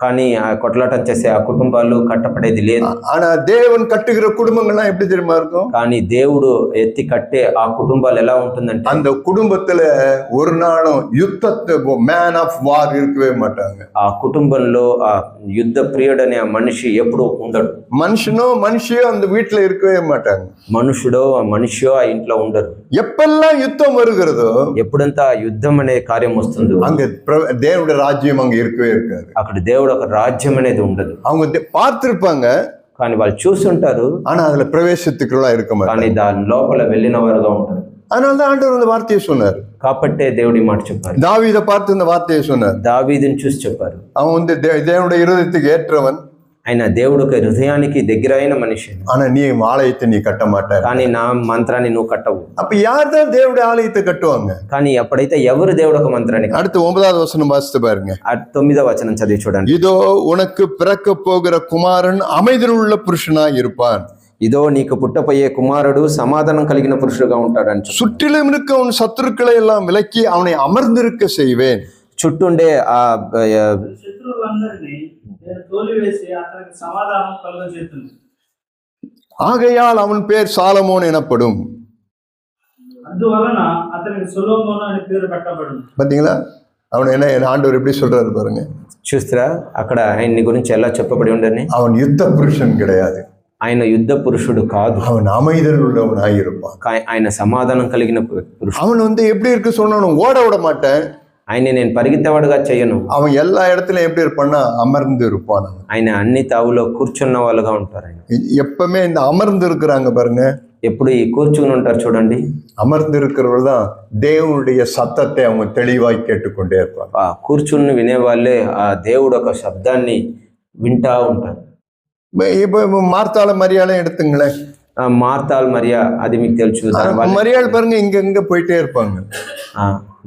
కానీ ఆ కొట్లాటం చేసే ఆ కుటుంబాలు కట్టపడేది లేదు. ஆனா தேவன் கட்டுகிற குடும்பங்கள்லாம் எப்படி தெரியுமா இருக்கும்? కానీ దేవుడు ఎత్తి కట్టే ఆ కుటుంబాలు ఎలా ఉంటుందంటే அந்த குடும்பத்துல ஒரு நாளும் யுத்தத்தை மேன் ஆஃப் வார் இருக்கவே மாட்டாங்க. ఆ కుటుంబంలో ఆ యుద్ధ ప్రియుడు అనే ఆ మనిషి ఎప్పుడు ఉండడు. மனுஷனோ மனுஷியோ அந்த வீட்டுல இருக்கவே மாட்டாங்க. మనుషుడో ఆ మనిషియో ఆ ఇంట్లో ఉండరు. எப்பெல்லாம் யுத்தம் வருகிறதோ, ఎప్పుడంతా ఆ యుద్ధం అనే కార్యం వస్తుందో அங்க தேவனுடைய ராஜ்யம் அங்க இருக்கவே இருக்காது. అక్కడ దేవుడు ఒక రాజ్యం అనేది ఉండదు. அவங்க பார்த்திருப்பாங்க, కానీ వాళ్ళు చూస్తుంటారు, ஆனா அதுல பிரவேசத்துக்குள்ள இருக்க மாட்டாங்க. కానీ దాని లోపల వెళ్ళిన వారుగా ఉంటారు. அதனாலதான் ஆண்டவர் இந்த வார்த்தையை சொன்னார். కాబట్టే దేవుడి మాట చెప్పారు. தாவீதை பார்த்து இந்த வார்த்தையை சொன்னார். దావీదుని చూసి చెప్పారు, அவன் தேவனுடைய இருதயத்துக்கு ஏற்றவன், ఆయన దేవుడు హృదయానికి దగ్గర అయిన మనిషి, ஆனா நீ ஆலயத்தை நீ கட்ட மாட்ட. కానీ నా మంత్రాన్ని నువ్వు కట్టవు. அப்ப யார் தான் தேவனுடைய ஆலயத்தை கட்டுவாங்க? కానీ ఎప్పుడైతే ఎవరు దేవుడు ఒక మంత్రాన్ని அடுத்து 9வது வசனம் வாசித்து பாருங்க. 9వ వచనం చదివి చూడండి. இதோ உனக்கு பிறக்க போகிற குமாரன் அமைதலுள்ள புருஷனாய் இருப்பான். ఇదో నీకు పుట్టపోయే కుమారుడు సమాధానం కలిగిన పురుషుడుగా ఉంటాడని. சுற்றிலும் இருக்க உன் சத்துருக்களை எல்லாம் விலக்கி அவனை அமர்ந்திருக்க செய்வேன். చుట్టుండే ఆ శత్రువులందరినీ నేను తోలివేసి అతనికి సమాధానం కలుగజేస్తుంది. ஆகையால் அவன் பேர் சாலமோன் எனப்படும். అందువలన అతనికి సొలొమోను అని పేరు పెట్టబడింది. பாத்தீங்களா, அவன் என்ன ஆண்டவர் எப்படி சொல்றாரு பாருங்க. చూస్తారా అక్కడ ఆయన్ని గురించి ఎలా చెప్పబడి ఉండని. அவன் யுத்த புருஷன் கிடையாது, ఆయన యుద్ధ పురుషుడు కాదు, அவன் அமைதல் உள்ளவனாய் இருப்பான். ఆయన సమాధానం కలిగిన పురుషుడు. அவன் எப்படி இருக்கு சொன்னாலும் ஓட விட மாட்டேன், ఆయన నేను పరిగెత్తేవాడుగా చేయను. அவன் எல்லா இடத்துலயும் எப்படி இருப்பான்னா அமர்ந்து இருப்பான். ఆయన అన్ని తావులో కూర్చున్న వాళ్ళుగా ఉంటారు. ఆయన எப்பவுமே இந்த அமர்ந்து இருக்கிறாங்க பாருங்க, ఎప్పుడు ఈ కూర్చుని ఉంటారు చూడండి. அமர்ந்து இருக்கிறவர்கள் தான் தேவனுடைய சத்தத்தை அவங்க தெளிவாய் கேட்டுக்கொண்டே இருப்பாங்க. ఆ కూర్చుని వినేవాళ్ళే ఆ దేవుడు ఒక శబ్దాన్ని వింటా ఉంటారు. இப்ப மார்த்தாள மரியாதை எடுத்துங்களேன். మార్తాల్ మరియా, అది మీకు తెలుసు. மரியாள் பாருங்க இங்க போயிட்டே இருப்பாங்க.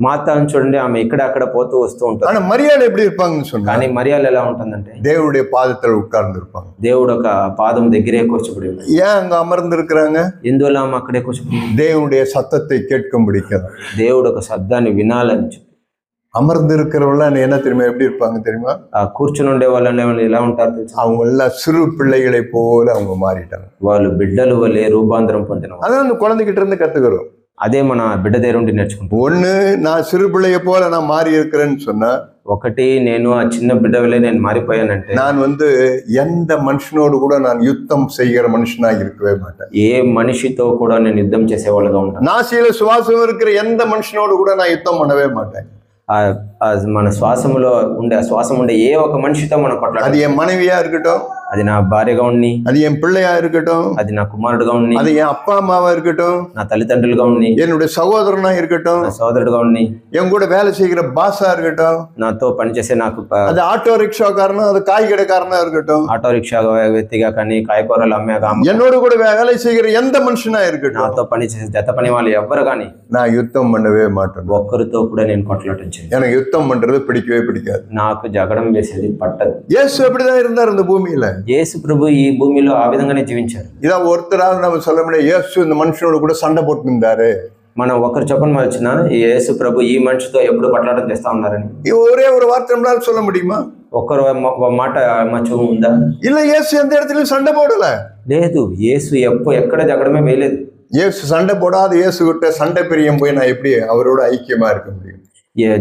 మార్తాను చూడండి, ఆమె ఇక్కడ అక్కడ పోతూ వస్తూ ఉంటారు. ஆனா மரியாள் எப்படி இருப்பாங்கன்னு சொன்னா, కానీ మరియాలు ఎలా ఉంటుందంటే தேவனுடைய பாதத்தில் உட்கார்ந்து இருப்பாங்க. దేవుడు ఒక పాదం దగ్గరే కూర్చోబడి ఉంటారు. ஏன் అங்க అమర్ந்து இருக்கிறாங்க? ఎందువల్ల ఆమె అక్కడే కూర్చోబడి? தேவனுடைய சத்தத்தை கேட்கும் பிடிக்கிறது. దేవుడు ఒక శబ్దాన్ని వినాలని చెప్పి. அமர்ந்து இருக்கிறவங்க என்ன தெரியுமா எப்படி இருப்பாங்க தெரியுமா? కూర్చుని ఉండే వాళ్ళని ఎలా ఉంటారు తెలుసు? அவங்க எல்லாம் சிறு பிள்ளைகளை போல அவங்க மாறிட்டாங்க. వాళ్ళు బిడ్డలు వలె రూపాంతరం పొందిన. அதான் அந்த குழந்தைகிட்ட இருந்து கத்துக்கிறோம். అదే మన బిడ్డ దగ్గర ఉండి నేర్చుకుంటాం. ஒண்ணு, நான் சிறு பிள்ளைய போல நான் மாறி இருக்கிறேன்னு சொன்னா, ఒకటి నేను ఆ చిన్న బిడ్డ వలె నేను మారిపోయానంటే, நான் எந்த மனுஷனோடு கூட நான் யுத்தம் செய்கிற மனுஷனா இருக்கவே மாட்டேன். ఏ మనిషితో కూడా నేను యుద్ధం చేసేవాళ్ళుగా ఉంటాను. நாசியில சுவாசம் இருக்கிற எந்த மனுஷனோடு கூட நான் யுத்தம் பண்ணவே மாட்டேன். మన శ్వాసములో ఉండే శ్వాసం ఉండే ఏ ఒక మనిషితో మనం కొట్లాడాలి. அது என் மனைவியா இருக்கட்டும், అది నా భార్యగా ఉండి, அது என் பிள்ளையா இருக்கட்டும், అది నా కుమారుడుగా ఉండి, அது என் அப்பா அம்மாவா இருக்கட்டும், నా తల్లిదండ్రులుగా ఉండి, என்னுடைய சகோதரனா இருக்கட்டும், నా సోదరుడుగా ఉండి, என் கூட வேலை செய்கிற பாஸா இருக்கட்டும், నాతో పనిచేసే నాకు அது ஆட்டோ ரிக்ஷாக்காரனா, அது காய் கடைக்காரனா இருக்கட்டும், ఆటో రిక్షా వ్యక్తిగా కానీ కాయకూరలు అమ్మాగా, என்னோட கூட வேலை செய்கிற எந்த மனுஷனா இருக்கட்டும், నాతో పనిచేసే జత పని వాళ్ళు ఎవ్వరు కానీ நான் யுத்தம் பண்ணவே மாட்டேன். ఒక్కరితో కూడా నేను కొట్లాటం చేయను. எனக்கு யுத்தம் பண்றது பிடிக்கவே பிடிக்காது. నాకు జగడం వేసేది పట్టదు. இயேசு அப்படிதான் இருந்தார் இந்த பூமியில. యేసు ప్రభు ఈ భూమిలో ఆ విధంగానే జీవించారు. இதான் ஒருத்தரால் நம்ம சொல்ல முடியாது இயேசு இந்த மனுஷனோட கூட சண்டை போட்டு இருந்தாரு. మనం ఒకరు చెప్పని వచ్చిన యేసు ప్రభు ఈ మనిషితో ఎప్పుడు కొట్లాటం చేస్తా ఉన్నారని ஒரே ஒரு வார்த்தை நம்மளால சொல்ல முடியுமா? ఒక్కరు మాట మచ్చు ఉందా? இல்ல, இயேசு எந்த இடத்துலயும் சண்டை போடல. లేదు, యేసు ఎక్కడ జగడమే వేయలేదు. இயேசு சண்டை போடாத இயேசு கிட்ட சண்டை பிரியம் போய் நான் எப்படி அவரோட ஐக்கியமா இருக்க முடியும்?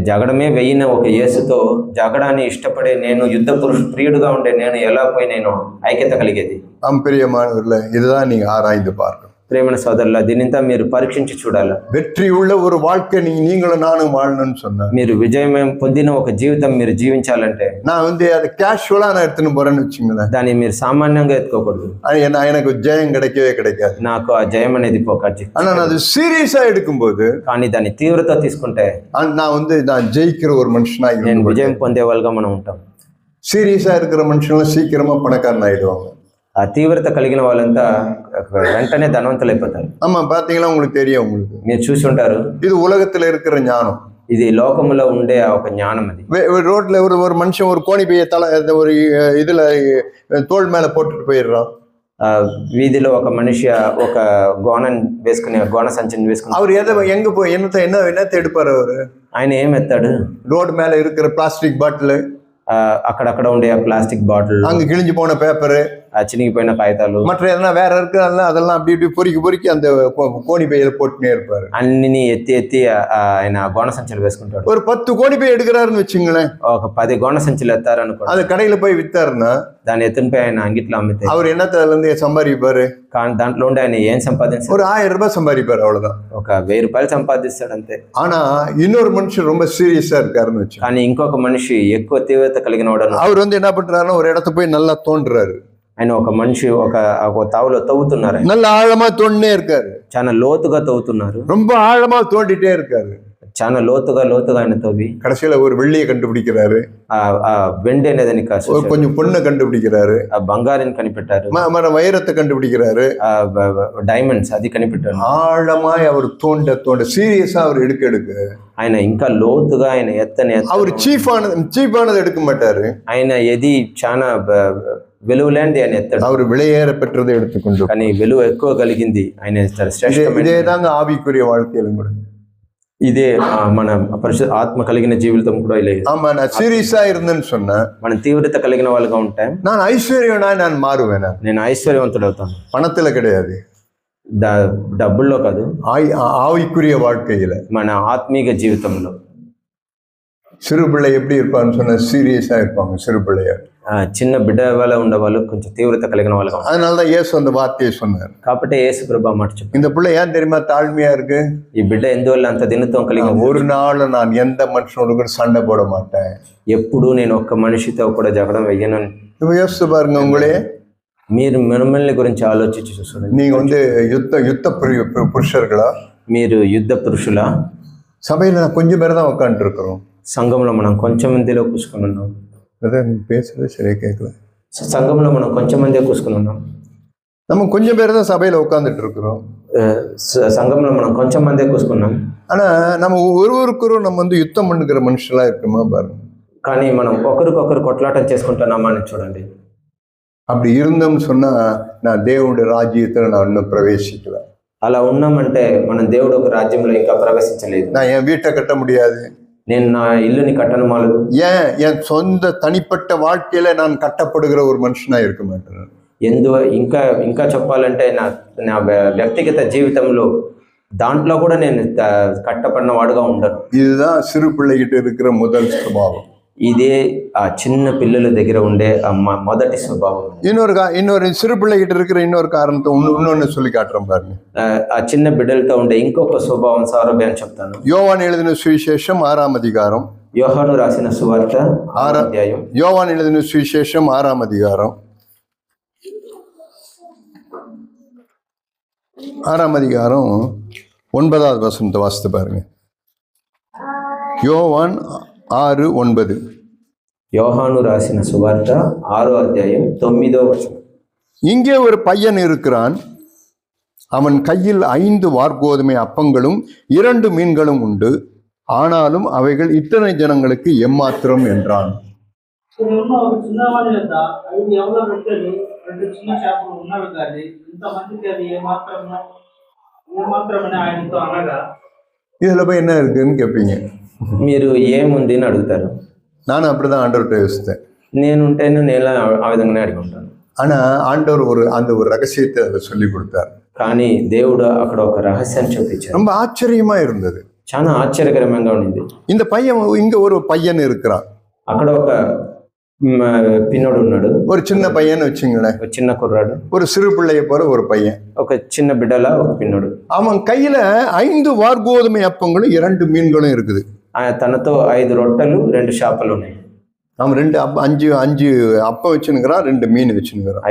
జగడమే వెయ్యిన ఒక యేసుతో జగడాన్ని ఇష్టపడే నేను, యుద్ధ ప్రియుడుగా ఉండే నేను ఎలా పోయి నేను ఐక్యత కలిగేది? பிரியமானவர்களே, இதுதான் நீங்க ஆராய்ந்து பார்க்கணும். ప్రేమైన సోదరుల దీనింతా మీరు పరీక్షించి చూడాలి. வெற்றி உள்ள ஒரு வாழ்க்கை நீங்களும் நானும் வாழணும்னு சொன்னேன். మీరు విజయం పొందిన ఒక జీవితం మీరు జీవించాలంటే நான் வந்து அதை கேஷுவலா நான் எடுத்துன்னு போறேன்னு வச்சுங்களேன், దాన్ని మీరు సామాన్యంగా ఎత్తుకోకూడదు. எனக்கு ஜெயம் கிடைக்கவே கிடைக்காது. నాకు ఆ జయం అనేది పోకాచి. ஆனா நான் அது சீரியஸா எடுக்கும்போது, కానీ దాన్ని తీవ్రత తీసుకుంటే நான் ஜெயிக்கிற ஒரு மனுஷனா నేను విజయం పొందే వాళ్ళగా మనం ఉంటాం. சீரியஸா இருக்கிற மனுஷங்களும் சீக்கிரமா பணக்காரன் ஆயிடுவாங்க. ఆ తీవ్రత కలిగిన వాళ్ళంతా వెంటనే ధనవంతులు అయిపోతారు. ஆமா, பாத்தீங்களா, உங்களுக்கு தெரியும், உங்களுக்கு మీరు చూసి ఉంటారు. இது உலகத்துல இருக்கிற ஞானம். ఇది లోకములో ఉండే ఒక జ్ఞానం. అది ரோட்ல ஒரு மனுஷன் ஒரு கோணி பைய ஒரு இதுல தோள் மேல போட்டுட்டு போயிடுறான். వీధిలో ఒక మనిషి ఒక గోనని వేసుకుని గోన సంచిని వేసుకుని அவர் எங்க போய் என்னத்தை எடுப்பாரு? அவரு ఆయన ఏం ఎత్తాడు? ரோடு மேல இருக்கிற பிளாஸ்டிக் பாட்டில், అక్కడక్కడ ఉండే ప్లాస్టిక్ బాటిల్, அங்க கிழிஞ்சு போன பேப்பரு, చినిగిపోయిన కాగితాలు, மற்ற எதனா வேற இருக்கிறதெல்லாம் அதெல்லாம் அப்படி இப்படி பொறுக்கி அந்த கோணி பையில போட்டுனே இருப்பாரு. అన్ని ఎత్తి ఆయన గోన సంచులు వేసుకుంటాడు. ஒரு 10 கோணி பை எடுக்கிறாருன்னு வச்சுங்களேன், ఒక 10 గోన సంచులు ఎత్తారనుకో, அது கடையில போய் வித்தாருன்னா దాన్ని ఎత్తునిపై ఆయన అంగిట్లో అమ్మితే அவர் என்னத்துல இருந்து சம்பாதிப்பாரு? కానీ దాంట్లో ఉండి ఆయన ఏం సంపాదించారు? ஒரு 1000 రూపాయలు சம்பாதிப்பாரு, అவ்வளவுதான். ఒక 1000 రూపాయలు సంపాదిస్తాడు అంతే. ஆனா இன்னொரு மனுஷன் ரொம்ப சீரியஸா இருக்காருன்னு வச்சு, కానీ ఇంకొక మనిషి ఎక్కువ తీవ్రత కలిగిన వాడు, அவர் வந்து என்ன பண்றாருன்னா ஒரு இடத்த போய் நல்லா தோன்றாரு. ఆయన ఒక మనిషి ఒక తావులో తవ్వుతున్నారు. நல்ல ஆழமா தோண்டினே இருக்காரு, చాలా లోతుగా తవ్వుతున్నారు, ரொம்ப ஆழமா தோண்டிட்டே இருக்காரு. చాలా లోతుగా ఆయన తవ్వి கடைசியில ஒரு வெள்ளியை கண்டுபிடிக்கிறாரு, ఆ వెండి అనేది கொஞ்சம் பொண்ணை கண்டுபிடிக்கிறாரு, ఆ బంగారాన్ని కనిపెట్టారు, మన వైరத்தை கண்டுபிடிக்கிறாரு, ఆ డైమండ్స్ అది కనిపెట్టారు. ஆழமாய் அவர் தோண்ட சீரியஸா அவர் எடுக்க ఆయన ఇంకా లోతుగా ఆయన ఎత్తని அவர் சீப்பானது எடுக்க மாட்டாரு. ఆయన ఏది చాలా విలువలేంది ఆయన ఎత్తాడు. அவர் விலையேற பெற்றதை எடுத்துக்கொண்டு, కానీ విలువ ఎక్కువ కలిగింది ఆయన శ్రేష్టమైన. இதேதாங்க ஆவிக்குரிய வாழ்க்கையிலும் கூட. ఇదే మన పరిశుద్ధ ఆత్మ కలిగిన జీవితం కూడా ఇలా. ஆமா, நான் சீரியஸா இருந்தேன்னு சொன்னா, మనం తీవ్రత కలిగిన వాళ్ళగా ఉంటాం. நான் ஐஸ்வர்யவனாய் நான் மாறுவேன். నేను ఐశ్వర్యవంతుడు అవుతాను. பணத்துல கிடையாது, డబ్బుల్లో కాదు, ஆவிக்குரிய வாழ்க்கையில, మన ఆత్మీయ జీవితంలో. சிறு பிள்ளை எப்படி இருப்பான்னு சொன்னா சீரியஸா இருப்பாங்க. சிறு பிள்ளைய చిన్న బిడ్డ వాళ్ళ ఉండేవాళ్ళు కొంచెం తీవ్రత కలిగిన వాళ్ళు. அதனாலதான் இயேசு அந்த வார்த்தையை சொன்னார். కాబట్టి యేసు ప్రభు మాట చెప్పారు, இந்த பிள்ளை ஏன் தெரியுமா தாழ்மையா இருக்கு? ఈ బిడ్డ ఎందువల్ల అంత దినత్వం కలిగి, ஒரு நாள் நான் எந்த மனுஷனோட கூட சண்டை போட மாட்டேன், ఎప్పుడు నేను ఒక్క మనిషితో కూడా జగడం వెయ్యను. இப்ப யோசிச்சு பாருங்க, உங்களே మీరు మిమ్మల్ని గురించి ఆలోచించి చూడండి. நீங்க வந்து யுத்த புருஷர்களா? మీరు యుద్ధ పురుషులా? சபையில நான் கொஞ்சம் பேர் தான் உட்காந்துட்டு இருக்கிறோம். సంఘంలో మనం కొంచెం మందిలో కూర్చుని ఉన్నాం. அதான் பேசுறது சரியா கேட்கல. సంఘంలో మనం కొంచెం మందే కూర్చుని ఉన్నాం. நம்ம கொஞ்சம் பேர் தான் சபையில உட்காந்துட்டு இருக்கிறோம். సంఘంలో మనం కొంచెం మందే కూర్చున్నాం. ஆனா நம்ம ஒருவருக்கொரு நம்ம வந்து யுத்தம் பண்ணுகிற மனுஷங்களா இருக்குமா பாருங்க. కానీ మనం ఒకరికొకరు కొట్లాటం చేసుకుంటున్నామా అని చూడండి. அப்படி இருந்தோம்னு சொன்னா நான் தேவனுடைய ராஜ்யத்துல நான் இன்னும் பிரவேசிக்கல. అలా ఉన్నామంటే మనం దేవుడు ఒక రాజ్యంలో ఇంకా ప్రవేశించలేదు. நான் என் வீட்டை கட்ட முடியாது, నేను నా ఇల్లుని కట్టను మాలదు. ஏன் என் சொந்த தனிப்பட்ட வாழ்க்கையில நான் கட்டப்படுகிற ஒரு மனுஷனா இருக்க மாட்டேன். ఇంకా చెప్పాలంటే నా వ్యక్తిగత జీవితంలో దాంట్లో కూడా నేను కట్టపడిన వాడుగా ఉండను. இதுதான் சிறு பிள்ளைகிட்ட இருக்கிற முதல் சுபாவம். ఇదే ఆ చిన్న పిల్లల దగ్గర ఉండే మొదటి స్వభావం. இன்னொரு சிறு பிள்ளைகிட்ட இருக்கிற இன்னொரு காரணத்தை இன்னொன்னு சொல்லி காட்டுறேன் பாருங்க. ఆ చిన్న బిడ్డలతో ఉండే ఇంకొక స్వభావం సౌరభ్యాన్ని చెప్తాను. யோவான் எழுதின சுவிசேஷம் 6ஆம் அதிகாரம். యోహాను రాసిన సువార్త 6వ అధ్యాయం. யோவான் எழுதின சுவிசேஷம் 6ஆம் அதிகாரம். 6ஆம் அதிகாரம் 9வது வசனத்தை வாசித்து பாருங்க. யோவான் 6:9. யோகானு ராசின சுவார்த்த 6వ అధ్యాయం 9వ వచనం. இங்கே ஒரு பையன் இருக்கிறான், அவன் கையில் 5 வார்கோதுமை அப்பங்களும் 2 மீன்களும் உண்டு, ஆனாலும் அவைகள் இத்தனை ஜனங்களுக்கு எம்மாத்திரம் என்றான். இதுல போய் என்ன இருக்குன்னு கேட்பீங்க. మీరు ఏముంది అని అడుగుతారు. நானும் அப்படிதான் ஆண்டவர்கிட்ட யோசித்தேன். నేనుంటేను నేను ఆ విధంగానే అడిగి ఉంటాను. ஆனா ஆண்டவர் ஒரு ரகசியத்தை அதை சொல்லி கொடுத்தார். కానీ దేవుడు అక్కడ ఒక రహస్యాన్ని చూపించారు. ரொம்ப ఆశ్చర్యமா இருந்தது. చాలా ఆశ్చర్యకరంగా ఉండింది. இந்த பையன், இங்க ஒரு பையன் இருக்கிறான், అక్కడ ఒక పిన్నోడు ఉన్నాడు, ஒரு சின்ன பையன்னு வச்சுங்களேன், ఒక చిన్న కుర్రాడు, ஒரு சிறு பிள்ளையை போல ஒரு பையன். ఒక చిన్న బిడ్డలా ఒక పిన్నోడు. அவன் கையில 5 வார்கோதுமை அப்பங்களும் 2 மீன்களும் இருக்குது. తనతో 5 రొట్టెలు 2 చేపలు ఉన్నాయి. அவன் 5 அப்பம் வச்சுனுக்கிறான், 2 மீன் வச்சுனுக்கிறான்.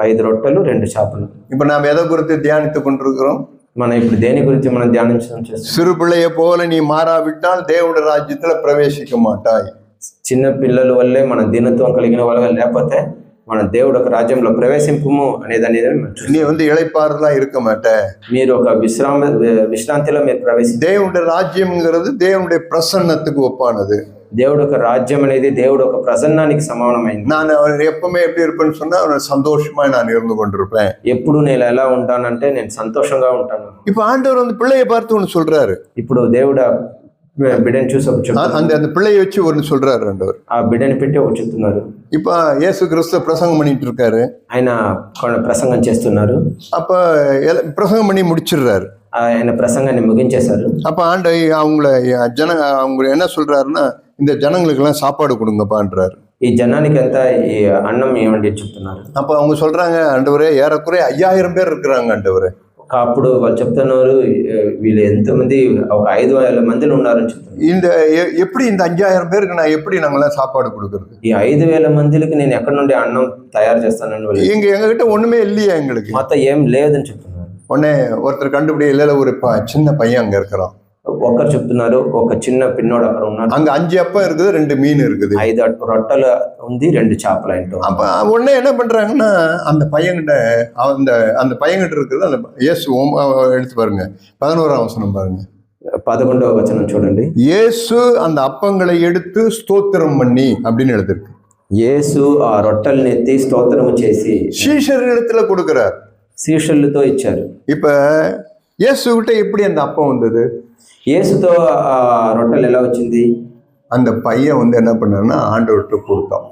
5 రొట్టెలు 2 చేపలు. இப்ப நாம் எதை குறித்து தியானித்துக் கொண்டிருக்கிறோம்? మనం ఇప్పుడు దేని గురించి మనం ధ్యానించడం చేస్తాం? சிறு பிள்ளையை போல நீ மாறாவிட்டால் தேவனுடைய ராஜ்யத்துல பிரவேசிக்க மாட்டாய். చిన్న పిల్లల వల్లే మన దీనత్వం కలిగిన వాళ్ళగా లేకపోతే మన దేవుడు ఒక రాజ్యంలో ప్రవేశింపుము అనేది நீ இளைப்பாறுதலா இருக்க மாட்ட. మీరు ఒక విశ్రాంతిలో మీరు ప్రవేశించారు. தேவனுடைய ராஜ்யம்ங்கிறது தேவனுடைய பிரசன்னத்துக்கு ஒப்பானது. దేవుడు ఒక రాజ్యం అనేది దేవుడు ఒక ప్రసన్నానికి సమానమైంది. நான் எப்பவுமே எப்படி இருப்பேன்னு சொன்னா சந்தோஷமா நான் இருந்து கொண்டிருப்பேன். ఎప్పుడు నేను ఎలా ఉంటానంటే నేను సంతోషంగా ఉంటాను. இப்ப ஆண்டவர் பிள்ளையை பார்த்து ஒன்று சொல்றாரு. ఇప్పుడు దేవుడు బిడ్డని చూసి அந்த பிள்ளையை வச்சு ஒன்று சொல்றாரு ஆண்டவர். ఆ బిడ్డని పెట్టి ఒకటి చెప్తున్నారు. இப்ப இயேசு கிறிஸ்து பிரசங்கம் பண்ணிட்டு இருக்காரு, ఆయన ప్రసంగం చేస్తున్నారు. அப்ப பிரசங்கம் பண்ணி முடிச்சிடுறாரு, ఆయన ప్రసంగాన్ని ముగించేశారు. அப்ப அவங்க என்ன சொல்றாருன்னா, இந்த ஜனங்களுக்கு எல்லாம் சாப்பாடு கொடுங்கப்பான்றாரு. ఈ జనానికి అంతా ఈ అన్నం ఏమండి చెప్తున్నారు. அப்ப அவங்க சொல்றாங்க, ஆண்டவரே ஏறக்குறைய 5000 பேர் இருக்கிறாங்க ஆண்டவரே. అప్పుడు వాళ్ళు చెప్తున్నారు, వీళ్ళు ఎంతమంది, ఒక 5000 మందిని ఉన్నారని చెప్తున్నారు. இந்த எப்படி இந்த 5000 பேருக்கு நான் எப்படி நாங்களாம் சாப்பாடு கொடுக்கறது? ఈ 5000 మందికి నేను ఎక్కడి నుండి అన్నం తయారు చేస్తానని எங்ககிட்ட ஒண்ணுமே இல்லையா எங்களுக்கு, మొత్తం ఏం లేదని చెప్తున్నారు. உடனே ஒருத்தர் கண்டுபிடி, இல்ல ஒரு சின்ன பையன் அங்க இருக்கிறான். ఒకరు చెప్తున్నారు, ఒక చిన్న పిన్నోడు అక్కడ ఉన్నాడు, அங்க 5 அப்பம் இருக்குது, 2 மீன் இருக்குது, 5 రొట్టెలు ఉంది, 2 చేపలు అంటాం. அப்ப உடனே என்ன பண்றாங்கன்னா, அந்த பையன்கிட்ட இருக்குது அந்த இயேசு எடுத்து பாருங்க, 11ஆம் வசனம் பாருங்க, 11వ వచనం చూడండి. இயேசு அந்த அப்பங்களை எடுத்து ஸ்தோத்திரம் பண்ணி அப்படின்னு எழுதிருக்கு. యేసు ఆ రొట్టెల్ని ఎత్తి స్తోత్రము చేసి சீஷர்களிடத்துல கொடுக்கிறார், శిష్యులతో ఇచ్చారు. இப்ப இயேசு கிட்ட எப்படி அந்த அப்பம் வந்தது? యేసుతో ఆ రొట్టెలు ఎలా వచ్చింది? அந்த பையன் என்ன பண்ணாருன்னா ஆண்டவர்கிட்ட கொடுத்தான்.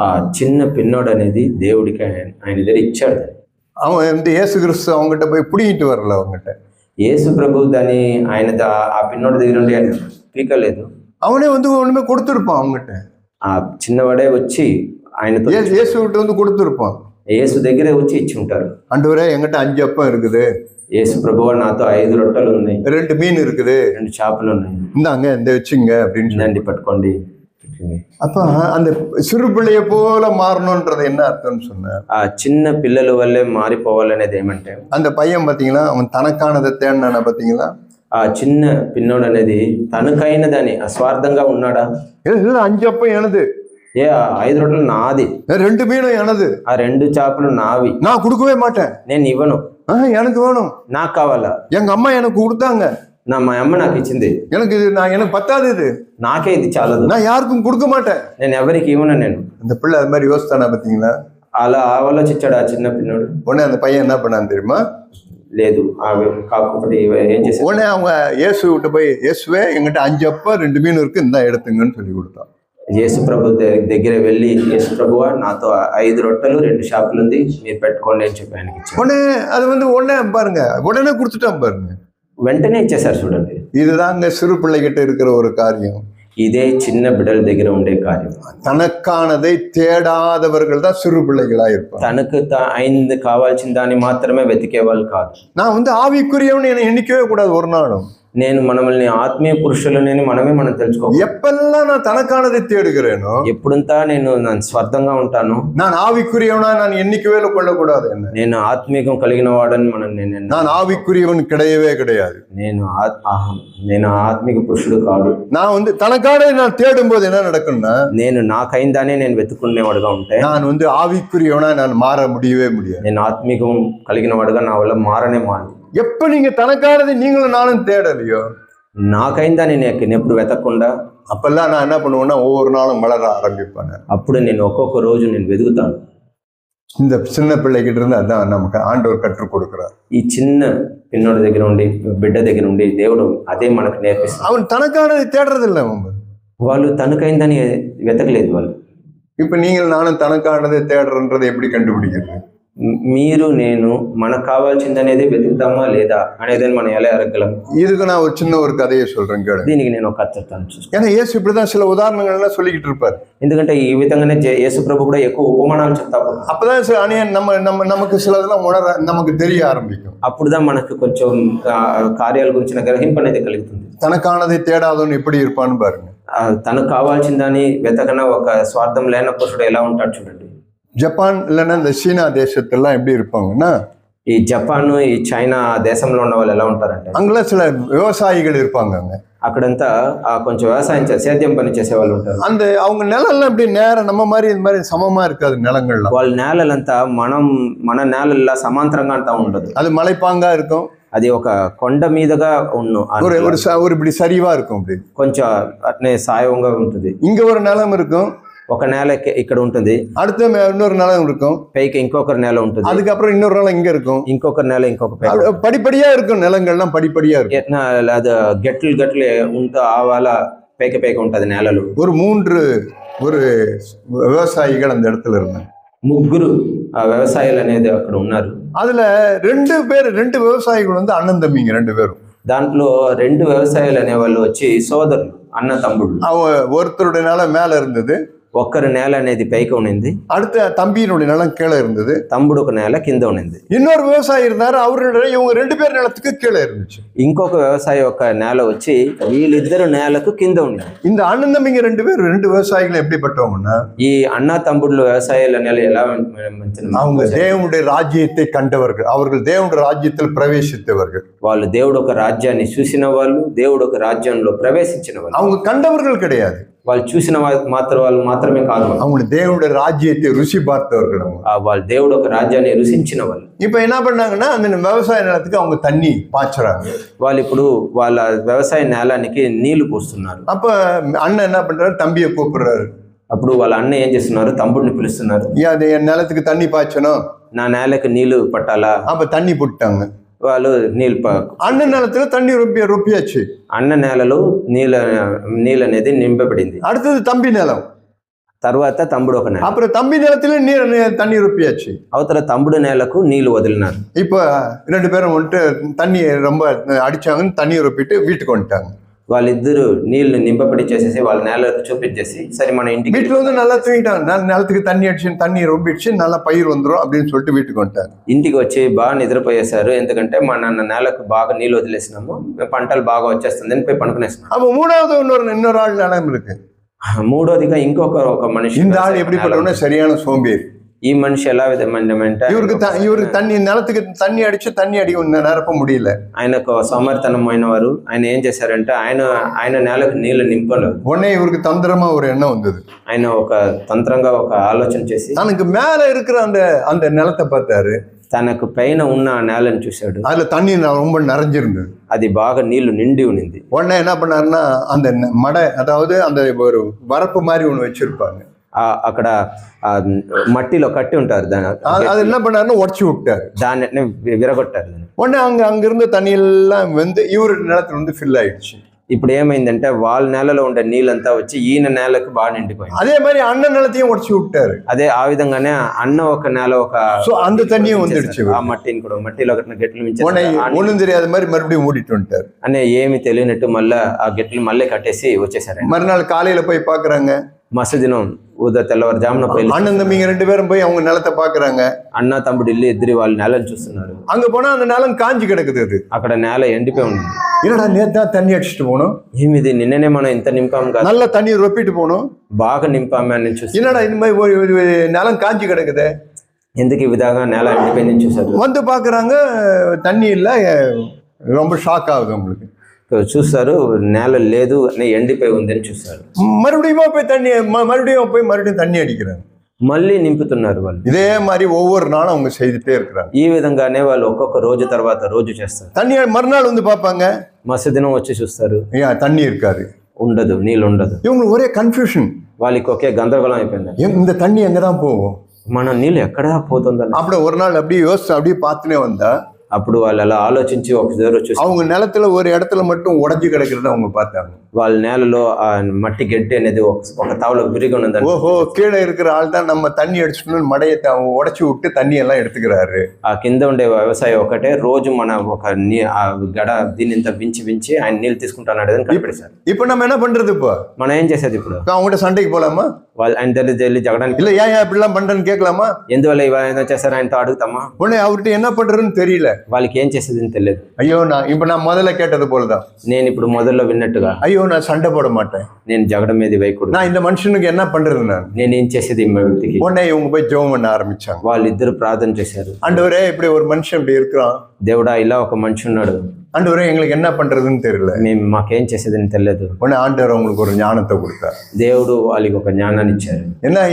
ఆ చిన్న పిన్నోడు అనేది దేవుడికి ఆయన దగ్గర ఇచ్చాడు. அவன் இயேசு கிறிஸ்து அவங்ககிட்ட போய் பிடிங்கிட்டு வரல, அவங்ககிட்ட యేసు ప్రభు దాన్ని ఆయన ఆ పిన్నోడి దగ్గర నుండి ఆయన పీకలేదు, அவனே ஒண்ணுமே கொடுத்துருப்பான் அவங்ககிட்ட. ఆ చిన్నవాడే వచ్చి ఆయనతో இயேசு கிட்ட கொடுத்துருப்பான், యేసు దగ్గరే వచ్చి ఇచ్చి ఉంటారు. ஆண்டவரே என்கிட்ட 5 அப்பம் இருக்குது, యేసు ప్రభువా నాతో 5 రొట్టెలు ఉన్నాయి, 2 மீன் இருக்குது, 2 చేపలు ఉన్నాయి, இந்தாங்க இந்த வச்சுங்க அப்படின்னு దండి పట్టుకోండి. அப்ப அந்த சிறு பிள்ளைய போல மாறணும்ன்றது என்ன அர்த்தம்னு சொன்ன, ఆ చిన్న పిల్లల వల్లే మారిపోవాలనేది ఏమంటే, அந்த பையன் பாத்தீங்களா, அவன் தனக்கானதை தேடினானா பாத்தீங்களா? ఆ చిన్న పిన్నోడు అనేది తనకైనదని అస్వార్థంగా ఉన్నాడా? 5 அப்பம் எனது, 5 రొట్టెలు నాది, 2 மீனும் எனது, ఆ 2 చేపలు నావి, நான் கொடுக்கவே மாட்டேன், నేను ఇవ్వను, எனக்கு வேணும், నాకు కావాలా, எங்க అమ్మ எனக்கு கொடுத்தாங்க, మా అమ్మ నాకు ఇచ్చింది, எனக்கு பத்தாது, இது నాకే ఇది చాలదు, நான் யாருக்கும் கொடுக்க மாட்டேன், నేను ఎవరికి ఇవ్వను. నేను அந்த பிள்ளை அது மாதிரி யோசித்தானா பாத்தீங்களா? అలా ఆలోచించాడు ఆ చిన్న పిన్నోడు. உடனே அந்த பையன் என்ன பண்ணான்னு தெரியுமா? లేదు కాకపోతే ఏం చేశాడు, உடனே அவங்க இயேசு கிட்ட போய், இயேசுவே எங்கிட்ட 5 அப்பம் 2 மீன் இருக்கு, இந்த எடுத்துங்கன்னு சொல்லி கொடுத்தான். యేసు ప్రభు దగ్గర వెళ్ళి, యేసు ప్రభువా నాతో 5 రొట్టెలు 2 చేపలు ఉంది, మీరు పెట్టుకోండి అని చెప్పి ఆయనకి ఇచ్చాడు. உடனே அது உடனே பாருங்க, உடனே கொடுத்துட்டான் பாருங்க, వెంటనే ఇచ్చేసారు. చూడండి, இதுதாங்க சிறு பிள்ளைகிட்ட இருக்கிற ஒரு காரியம். ఇదే చిన్న బిడ్డల దగ్గర ఉండే కార్యం. தனக்கானதை தேடாதவர்கள் தான் சிறு பிள்ளைகளா இருப்பாங்க. తనకు అయింది కావాల్సిన దాన్ని మాత్రమే వెతికే వాళ్ళు కాదు. நான் ஆவிக்குரியவன் எண்ணிக்கவே கூடாது ஒரு நாளும். నేను మనల్ని ఆత్మీయ పురుషులని మనం తెలుసుకోవాలి. எப்பெல்லாம் நான் தனக்கானதை தேடுகிறேனோ, ఎప్పుడంతా నేను స్వార్థంగా ఉంటాను, நான் ஆவிக்குரியவனா நான் எண்ணிக்கவே கொள்ளக்கூடாது. என்ன, నేను ఆత్మీయం కలిగిన వాడని நான் ஆவிக்குரியவன் கிடையவே கிடையாது. నేను ఆత్మీయ పురుషుడు కాదు. நான் தனக்கானதை நான் தேடும் போது என்ன நடக்கும்னா, నేను నాకైందానే నేను వెతుక్కునేవాడుగా ఉంటే, நான் ஆவிக்குரியவனா நான் மாற முடியவே முடியாது. నేను ఆత్మీయం కలిగిన వాడుగా నా వల్ల మారనే మారదు. எப்ப நீங்க தனக்கானதை நீங்களும் நானும் தேடலையோ, నాకైందా నేను ఎప్పుడు వెతకకుండా, அப்பெல்லாம் நான் என்ன பண்ணுவேன்னா ஒவ்வொரு நாளும் வளர ஆரம்பிப்பேன். అప్పుడు నేను ఒక్కొక్క రోజు నేను వెతుకుతాను. இந்த சின்ன பிள்ளைகிட்ட இருந்து அதான் நமக்கு ஆண்டவர் கற்றுக் கொடுக்கிறார். ఈ చిన్న పిన్నోడి దగ్గర ఉండి, బిడ్డ దగ్గర ఉండి దేవుడు అదే మనకు నేర్పిస్తాడు. அவன் தனக்கானதை தேடுறதில்லை, వాళ్ళు తనకైందని వెతకలేదు వాళ్ళు. இப்ப நீங்கள் நானும் தனக்கானதை தேடுறன்றதை எப்படி கண்டுபிடிக்கிறது? మీరు నేను మనకు కావాల్సింది అనేది వెతుకుతామా లేదా అనేది మనం ఎలా ఎరగలం? இதுக்கு நான் ஒரு கதையை சொல்றேன் கேளு. దీనికి నేను ఒక కథ చెప్తాను చూసుకో. ஏன்னா இயேசு இப்படிதான் சில உதாரணங்கள்லாம் சொல்லிக்கிட்டு இருப்பார். ఎందుకంటే ఈ విధంగానే యేసు ప్రభు కూడా ఎక్కువ ఉపమానాలు చెప్తా ఉంటారు. அப்பதான் நமக்கு சிலதெல்லாம் நமக்கு தெரிய ஆரம்பிக்கும். అప్పుడుதான் మనకు కొంచెం కార్యాల గురించిన గ్రహింపు అనేది కలుగుతుంది. தனக்கானதை தேடாதவன் எப்படி இருப்பான்னு பாருங்க. తనకు కావాల్సిందని వెతకన ఒక స్వార్థం లేని పురుషుడు ఎలా ఉంటాడు చూడండి. ஜப்பான் இல்லைன்னா இந்த சீனா தேசத்தெல்லாம் எப்படி இருப்பாங்கன்னா, ఈ జపాన్ ఈ చైనా దేశంలో ఉన్న వాళ్ళు ఎలా ఉంటారంటే அங்கெல்லாம் சில விவசாயிகள் இருப்பாங்க. அங்க అక్కడంతా కొంచెం వ్యవసాయం సేద్యం పని చేసే వాళ్ళు ఉంటారు. அந்த அவங்க நிலம்லாம் இப்படி நேரம் நம்ம மாதிரி இந்த மாதிரி சமமா இருக்காது நிலங்கள்லாம். వాళ్ళ నేలలంతా మన నేలల్లా సమాంతరంగా అంతా ఉండదు. அது மலைப்பாங்கா இருக்கும். అది ఒక కొండ మీదగా ஒரு இப்படி சரிவா இருக்கும். இப்படி కొంచెం అట్నే సాయంగా ఉంటుంది. இங்க ஒரு நிலம் இருக்கும், ఒక నేల ఇక్కడ ఉంటుంది, அடுத்த இன்னொரு நிலம் இருக்கும், పైకి ఇంకొక నేల ఉంటుంది, அதுக்கப்புறம் இன்னொரு நிலம் இங்க இருக்கும், ఇంకొక నేల ఇంకొక படிப்படியா இருக்கும். நிலங்கள்லாம் படிப்படியா இருக்கும். అది గట్లు ఉంటూ ఆవాల పైకి ఉంటది నేలలు. ஒரு 3 விவசாயிகள் அந்த இடத்துல இருந்தாங்க. ముగ్గురు వ్యవసాయాలు అనేది అక్కడ ఉన్నారు. அதுல 2 விவசாயிகள் வந்து அண்ணன் தம்பிங்க 2 பேரும். దాంట్లో 2 వ్యవసాయాలు అనే వాళ్ళు వచ్చి సోదరులు, అన్న తమ్ముళ్ళు. ஒருத்தருடைய நிலம் மேல இருந்தது, ఒక్కరి నేల అనేది పైకి ఉన్నింది, அடுத்த தம்பியினுடைய நிலம் கீழே இருந்தது, తమ్ముడు ఒక నేల కింద ఉన్నింది. இன்னொரு விவசாயி இருந்தாரு, அவருடைய இவங்க 2 பேர் நிலத்துக்கு கீழே இருந்துச்சு. ఇంకొక వ్యవసాయ ఒక నేల వచ్చి వీళ్ళిద్దరు నేలకు కింద ఉన్నది. இந்த அண்ணன் தம்பிங்க 2 விவசாயிகள் எப்படிப்பட்டவங்கன்னா, ఈ అన్న తమ్ముళ్ళు వ్యవసాయాల నేల ఎలా அவங்க தேவனுடைய ராஜ்யத்தை கண்டவர்கள், அவர்கள் தேவனுடைய ராஜ்யத்தில் பிரவேசித்தவர்கள். వాళ్ళు దేవుడు ఒక రాజ్యాన్ని చూసిన వాళ్ళు, దేవుడు ఒక రాజ్యంలో ప్రవేశించిన వాళ్ళు. அவங்க கண்டவர்கள் கிடையாது, వాళ్ళు చూసిన వాళ్ళు మాత్రమే కాదు, அவங்க தேவனுடைய ராஜ்யத்தை ருசி பார்த்தவர்கள். వాళ్ళు దేవుడు ఒక రాజ్యాన్ని రుచించిన వాళ్ళు. இப்ப என்ன பண்ணாங்கன்னா, அந்த விவசாய நிலத்துக்கு அவங்க தண்ணி பாய்ச்சறாங்க. వాళ్ళు ఇప్పుడు వాళ్ళ వ్యవసాయ నేలానికి నీళ్లు పోస్తున్నారు. அப்ப அண்ணன் என்ன பண்றாரு, தம்பியை கூப்பிடுறாரு. అప్పుడు వాళ్ళ అన్న ఏం చేస్తున్నారు, తమ్ముడిని పిలుస్తున్నారు. என் நிலத்துக்கு தண்ணி பாய்ச்சணும், నా నేలకు నీళ్లు పట్టాలా. அப்ப தண்ணி போட்டாங்க. వాళ్ళు నీళ్ళు అన్న నిలத்துல தண்ணி ரொப்பியாச்சு. అన్న నేలలో నీళ్ళు అనేది నింపబడింది. அடுத்தது தம்பி நிலம், తర్వాత తమ్ముడు ఒక నేల, அப்புறம் தம்பி நிலத்துல தண்ணி ரொப்பியாச்சு. అవతల తమ్ముడు నేలకు నీళ్లు వదిలినారు. இப்ப 2 பேரும் வந்துட்டு தண்ணி ரொம்ப அடிச்சாங்கன்னு தண்ணியை ரொப்பிட்டு வீட்டுக்கு வந்துட்டாங்க. వాళ్ళిద్దరు నీళ్లు నింపబడి చేసేసి వాళ్ళ నేలకు చూపించేసి సరే మన ఇంటికి வீட்டுல வந்து நல்லா தூங்கிட்டாங்க. நிலத்துக்கு தண்ணி அடிச்சு தண்ணி ரொம்பிடுச்சு, நல்லா பயிர் வந்துடும் அப்படின்னு சொல்லிட்டு வீட்டுக்கு வந்துட்டாங்க. ఇంటికి వచ్చి బాగా నిద్రపోయేశారు. ఎందుకంటే మన నేలకు బాగా నీళ్ళు వదిలేసినాము, పంటలు బాగా వచ్చేస్తుంది అని పోయి పనుకునేసినాం. அப்ப மூணாவது இன்னொரு ஆள் நிலம் இருக்கு. మూడోదిగా ఒక మనిషి. இந்த ஆள் எப்படிப்பட்டவனா, சரியான சோம்பேறி. ఈ మనిషి ఎలా విధమంటే இவருக்கு தண்ணி நிலத்துக்கு தண்ணி அடிச்சு தண்ணி அடி நிரப்ப முடியல. ఆయనకు సోమరితనమైన వారు. ఆయన ఏం చేశారంటే ఆయన నేలకు నీళ్లు నింపలేదు. உடனே இவருக்கு தந்திரமா ஒரு எண்ணம் வந்தது. ఆయన ఒక తంత్రంగా ఒక ఆలోచన చేసి தனக்கு மேல இருக்கிற அந்த நிலத்தை பார்த்தாரு. తనకు పైన ఉన్న నేలను చూశాడు. அதுல தண்ணி ரொம்ப நிறைஞ்சிருந்தது, అది బాగా నీళ్లు నిండి ఉన్నింది. உடனே என்ன பண்ணாருன்னா, அந்த மடை, அதாவது அந்த ஒரு வரப்பு மாதிரி ஒண்ணு வச்சிருப்பாங்க, అక్కడ మట్టిలో కట్టి ఉంటారు, దాని அது என்ன பண்ணாருன்னா உடச்சி விட்டாரு, దాన్ని విరగొట్టారు. உடனே அங்க இருந்த தண்ணி எல்லாம் வந்து இவரு நிலத்துல வந்து ஃபில் ஆயிடுச்சு. ఇప్పుడు ఏమైందంటే వాళ్ళ నేలలో ఉండే నీళ్ళంతా వచ్చి ఈయన నేలకు బాగా నిండిపోయింది. அதே மாதிரி அண்ணன் நிலத்தையும் உடச்சி விட்டாரு. అదే ఆ విధంగానే అన్న ఒక నేల ఒక அந்த தண்ணியும் வந்துடுச்சு. ఆ మట్టిని కూడా మట్టిలో గెట్లు ஒண்ணும் தெரியாத மாதிரி மறுபடியும் மூடிட்டு வந்துட்டாரு. అనే ఏమి తెలియనట్టు మళ్ళా ఆ గెట్లు మళ్ళీ కట్టేసి వచ్చేసారు. மறுநாள் காலையில போய் பாக்குறாங்க. మరుసదినం తెల్లవారుజామున పోయి அண்ணன் தம்பிங்க 2 பேரும் போய் அவங்க நிலத்தை பாக்குறாங்க. అన్న తమ్ముడు ఇల్లు ఇద్దరు వాళ్ళ నేలను చూస్తున్నారు. அங்க போனா அந்த நிலம் காஞ்சி கிடக்குது. அது అక్కడ నేల ఎండిపోయి ఉంది. என்னடா நேத்தா தண்ணி அடிச்சுட்டு போனோம், ఏమిది నిన్ననే మనం ఇంత నింపాం కదా, நல்ல தண்ணி ரொப்பிட்டு போனோம், బాగా నింపామే అని చూసి என்னடா இந்த மாதிரி ஒரு நிலம் காஞ்சி கிடக்குது, ఎందుకు ఈ విధంగా నేల ఎండిపోయిందని చూసారు. வந்து பாக்குறாங்க, தண்ணி இல்ல. ரொம்ப ஷாக் ஆகுது உங்களுக்கு. చూస్తారు నేల లేదు, ఎండిపోయి ఉందని చూస్తారు. மறுபடியும் போய் தண்ணி அடிக்கிறாங்க. మళ్ళీ నింపుతున్నారు వాళ్ళు. இதே மாதிரி ஒவ்வொரு நாளும் அவங்க செய்துட்டே இருக்கிறாங்க. ఈ విధంగానే వాళ్ళు ఒక్కొక్క రోజు తర్వాత రోజు చేస్తారు. தண்ணி மறுநாள் வந்து பார்ப்பாங்க, మరుసదినం వచ్చి చూస్తారు, தண்ணி இருக்காது, ఉండదు, నీళ్ళు ఉండదు. இவங்களுக்கு ஒரே கன்ஃபியூஷன், వాళ్ళకి ఒకే గందరగోళం అయిపోయింది. இந்த தண்ணி எங்கதான் போகும், మన నీళ్ళు ఎక్కడ పోతుందని. అప్పుడు ஒரு நாள் அப்படியே யோசிச்சு அப்படியே பார்த்துனே வந்தா, అప్పుడు వాళ్ళు అలా ఆలోచించి ఒక దగ్గర చూసి அவங்க நிலத்துல ஒரு இடத்துல மட்டும் உடைஞ்சு கிடக்கிறத அவங்க பார்த்தாங்க. వాళ్ళ నేలలో ఆ మట్టి గడ్డి అనేది ఒక తావులో విరిగి ఉన్నదండి. ஓஹோ, கீழே இருக்கிற ஆள் தான் நம்ம தண்ணி அடிச்சுட்டு மடையை உடைச்சு விட்டு தண்ணி எல்லாம் எடுத்துக்கிறாரு. ఆ కింద ఉండే వ్యవసాయం ఒకటే రోజు మన ఒక ఆ గడ దీని ఇంత వించి ఆయన నీళ్ళు తీసుకుంటాడు అని కనిపెడతారు. இப்ப நம்ம என்ன பண்றது? இப்போ మనం ఏం చేసేది? ఇప్పుడు அவங்ககிட்ட சண்டைக்கு போலாமா? వాళ్ళు ఆయన వెళ్ళి జగడానికి இல்ல ஏன் இப்படிலாம் பண்றேன்னு கேட்கலாமா? ఎందువల్ల ఇవన్నీ చేశారు ఆయనతో అడుగుతామా? உடனே அவர்கிட்ட என்ன பண்றதுன்னு தெரியல. వాళ్ళకి ఏం చేసేదని తెలియదు. ஐயோ, நான் முதல்ல கேட்டது போலதான். నేను ఇప్పుడు మొదల్లో విన్నట్టుగా ஐயோ, நான் சண்டை போட மாட்டேன், నేను జగడం మీద వేయకూడదు, நான் இந்த మనుషனுக்கு என்ன பண்றது? నేనేం చేసేది ఈ వ్యక్తికి? உடனே இவங்க போய் ஜெபம் பண்ண ஆரம்பிச்சாங்க. వాళ్ళిద్దరు ప్రార్థన చేశారు. ஆண்டவரே, இப்படி ஒரு மனுஷன் இப்படி இருக்கிறான், దేవుడా ఇలా ఒక మనిషి ఉన్నాడు, ஆண்டவரே எங்களுக்கு என்ன பண்றதுன்னு தெரியல. మాకేం చేసేదని తెలియదు. உடனே ஆண்டவர் அவங்களுக்கு ஒரு ஞானத்தை கொடுத்தார். దేవుడు వాళ్ళకి ఒక జ్ఞానాన్ని ఇచ్చారు.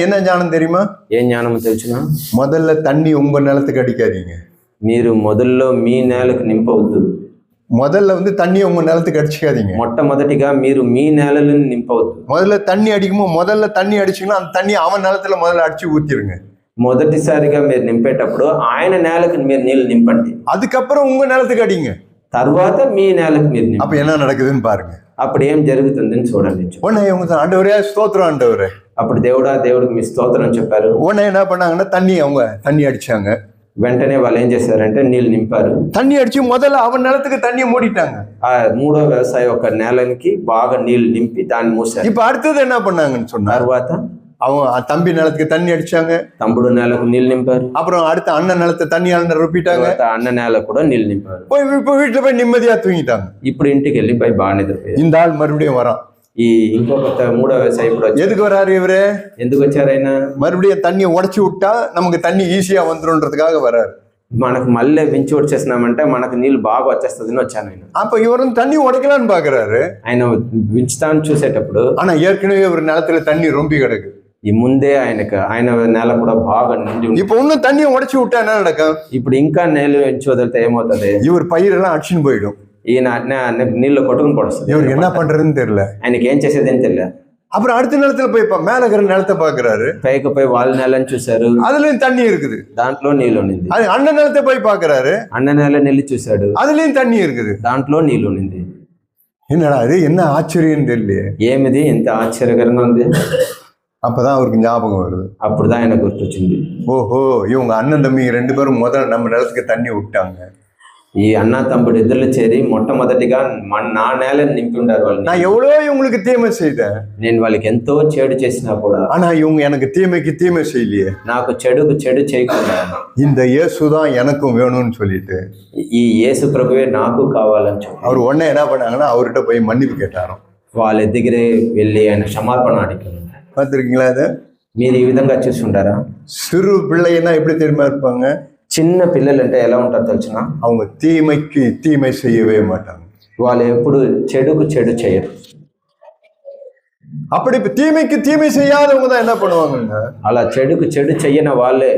என்ன ஞானம் தெரியுமா? ఏం జ్ఞానం తెలుసునా? முதல்ல தண்ணி உங்க நிலத்துக்கு அடிக்காதீங்க. మీరు మొదల్లో మీ నేలకు నింపవద్దు. முதல்ல தண்ணி உங்க நிலத்துக்கு அடிச்சுக்காதீங்க. మొట్టమొదటిగా మీరు మీ నేలను నింపవద్దు. முதல்ல தண்ணி அடிக்கும்போது முதல்ல தண்ணி அடிச்சீங்கன்னா அந்த தண்ணி அவன் நிலத்துல முதல்ல அடிச்சு ஊத்திருங்க. మొదటిసారిగా మీరు నింపేటప్పుడు ఆయన నేలకు మీరు నీళ్ళు నింపండి. அதுக்கப்புறம் உங்க நிலத்துக்கு அடிங்க. తర్వాత మీ నేలకు మీరు నింపండి. அப்ப என்ன நடக்குதுன்னு பாருங்க. అప్పుడు ఏం జరుగుతుందని చూడండి. உடனே இவங்க ஆண்டவரே ஸ்தோத்திரம் ஆண்டவரே. అప్పుడు దేవుడికి మీ స్తోత్రం చెప్పారు. உடனே என்ன பண்ணாங்கன்னா தண்ணி அடிச்சாங்க. వెంటనే వాళ్ళు ఏం చేశారంటే నీళ్ళు నింపారు. தண்ணி அடிச்சு முதல்ல அவன் நிலத்துக்கு தண்ணியை மூடிட்டாங்க. ఆ మూడో వ్యవసాయ ఒక నేలకి బాగా నీళ్లు నింపి దాన్ని మూసారు. இப்ப அடுத்தது என்ன பண்ணாங்கன்னு சொன்னா, తర్వాత அவன் தம்பி நிலத்துக்கு தண்ணி அடிச்சாங்க, తమ్ముడు నేలకు నీళ్లు నింపారు. அப்புறம் அடுத்த அண்ணன் நிலத்தை தண்ணியால ரொப்பிட்டாங்க, అన్న నేల కూడా నీళ్లు నింపారు. இப்ப வீட்டுல போய் நிம்மதியா தூங்கிட்டாங்க. ఇప్పుడు ఇంటికి వెళ్ళి పోయి బాగా నిద్రపోయారు. இந்த ஆள் மறுபடியும் வரான். ఈ ఇంకొక మూడో వ్యవసాయ ఇప్పుడు எதுக்கு வராரு இவரு? ఎందుకు వచ్చారు ఆయన? மறுபடியும் தண்ணியை உடைச்சு விட்டா நமக்கு தண்ணி ஈஸியா வந்துருன்றதுக்காக வராரு. మనకు మళ్ళీ వించి వచ్చేసినామంటే మనకు నీళ్ళు బాగా వచ్చేస్తుందని వచ్చాను ఆయన. அப்ப இவரும் தண்ணி உடைக்கலான்னு பாக்குறாரு. ఆయన వించుతాను చూసేటప్పుడు ஆனா ஏற்கனவே ஒரு நிலத்துல தண்ணி ரொம்பி கிடக்கு. ఈ ముందే ఆయన నేల కూడా బాగా నిండి ఉంది. இப்ப இன்னும் தண்ணியை உடைச்சு விட்டா என்ன நடக்கும்? ఇప్పుడు ఇంకా నీళ్ళు ఎంచి వదిలితే ఏమవుతుంది? இவர் பயிரெல்லாம் அடிச்சுன்னு போயிடும். ఈయన నీళ్ళు కొట్టుకుని పడుతుంది. இவருக்கு என்ன பண்றதுன்னு தெரியல. ఆయనకి ఏం చేసేదని తెలియదు. அப்புறம் அடுத்த நிலத்துல போய் மேல இருக்கிற நிலத்தை பாக்குறாரு. పైకి పోయి వాళ్ళ నేలని చూశారు, அதுலயும் தண்ணி இருக்குது, దాంట్లో నీళ్ళు ఉన్నింది. அது அண்ணன் நிலத்தை போய் பாக்குறாரு, అన్న నేల నెల్లి చూశాడు, அதுலயும் தண்ணி இருக்குது, దాంట్లో నీళ్ళు ఉన్నింది. என்னடா இது, என்ன ஆச்சரியம் தெரியலையே, ఏమిది ఎంత ఆశ్చర్యకరంగా ఉంది. அப்பதான் அவருக்கு ஞாபகம் வருது. అప్పుడుదా ఆయన గుర్తొచ్చింది, ஓஹோ, இவங்க அண்ணன் தம்பி 2 பேரும் முதல்ல நம்ம நிலத்துக்கு தண்ணி விட்டாங்க. ఈ అన్న తమ్ముడు ఇద్దరు చేరి మొట్టమొదటిగా నా నేలని నింపి ఉండారు వాళ్ళు. நான் எவ்வளோ இவங்களுக்கு தீமை செய்தேன், నేను వాళ్ళకి ఎంతో చెడు చేసినా కూడా ஆனா இவங்க எனக்கு தீமைக்கு தீமை செய்யலையே, నాకు చెడుకు చెడు చేయకుండా இந்த இயேசுதான் எனக்கும் வேணும்னு சொல்லிட்டு ఈ యేసు ప్రభువే నాకు కావాలని చెప్పి அவர் உடனே என்ன பண்ணாங்கன்னா அவர்கிட்ட போய் மன்னிப்பு கேட்டாராம். వాళ్ళ దగ్గరే వెళ్ళి ఆయన క్షమాపణ అడిగారు. பார்த்துருக்கீங்களா? அதை మీరు ఈ విధంగా చూసి ఉంటారా? சிறு பிள்ளைன்னா எப்படி தெரியுமா இருப்பாங்க? చిన్న పిల్లలు అంటే ఎలా ఉంటారు తెలిసిన? அவங்க தீமைக்கு தீமை செய்யவே மாட்டாங்க. వాళ్ళు ఎప్పుడు చెడుకు చెడు చేయరు. அப்படி தீமைக்கு தீமை செய்யாதவங்க தான் என்ன பண்ணுவாங்க? అలా చెడుకు చెడు చెయ్యని వాళ్ళే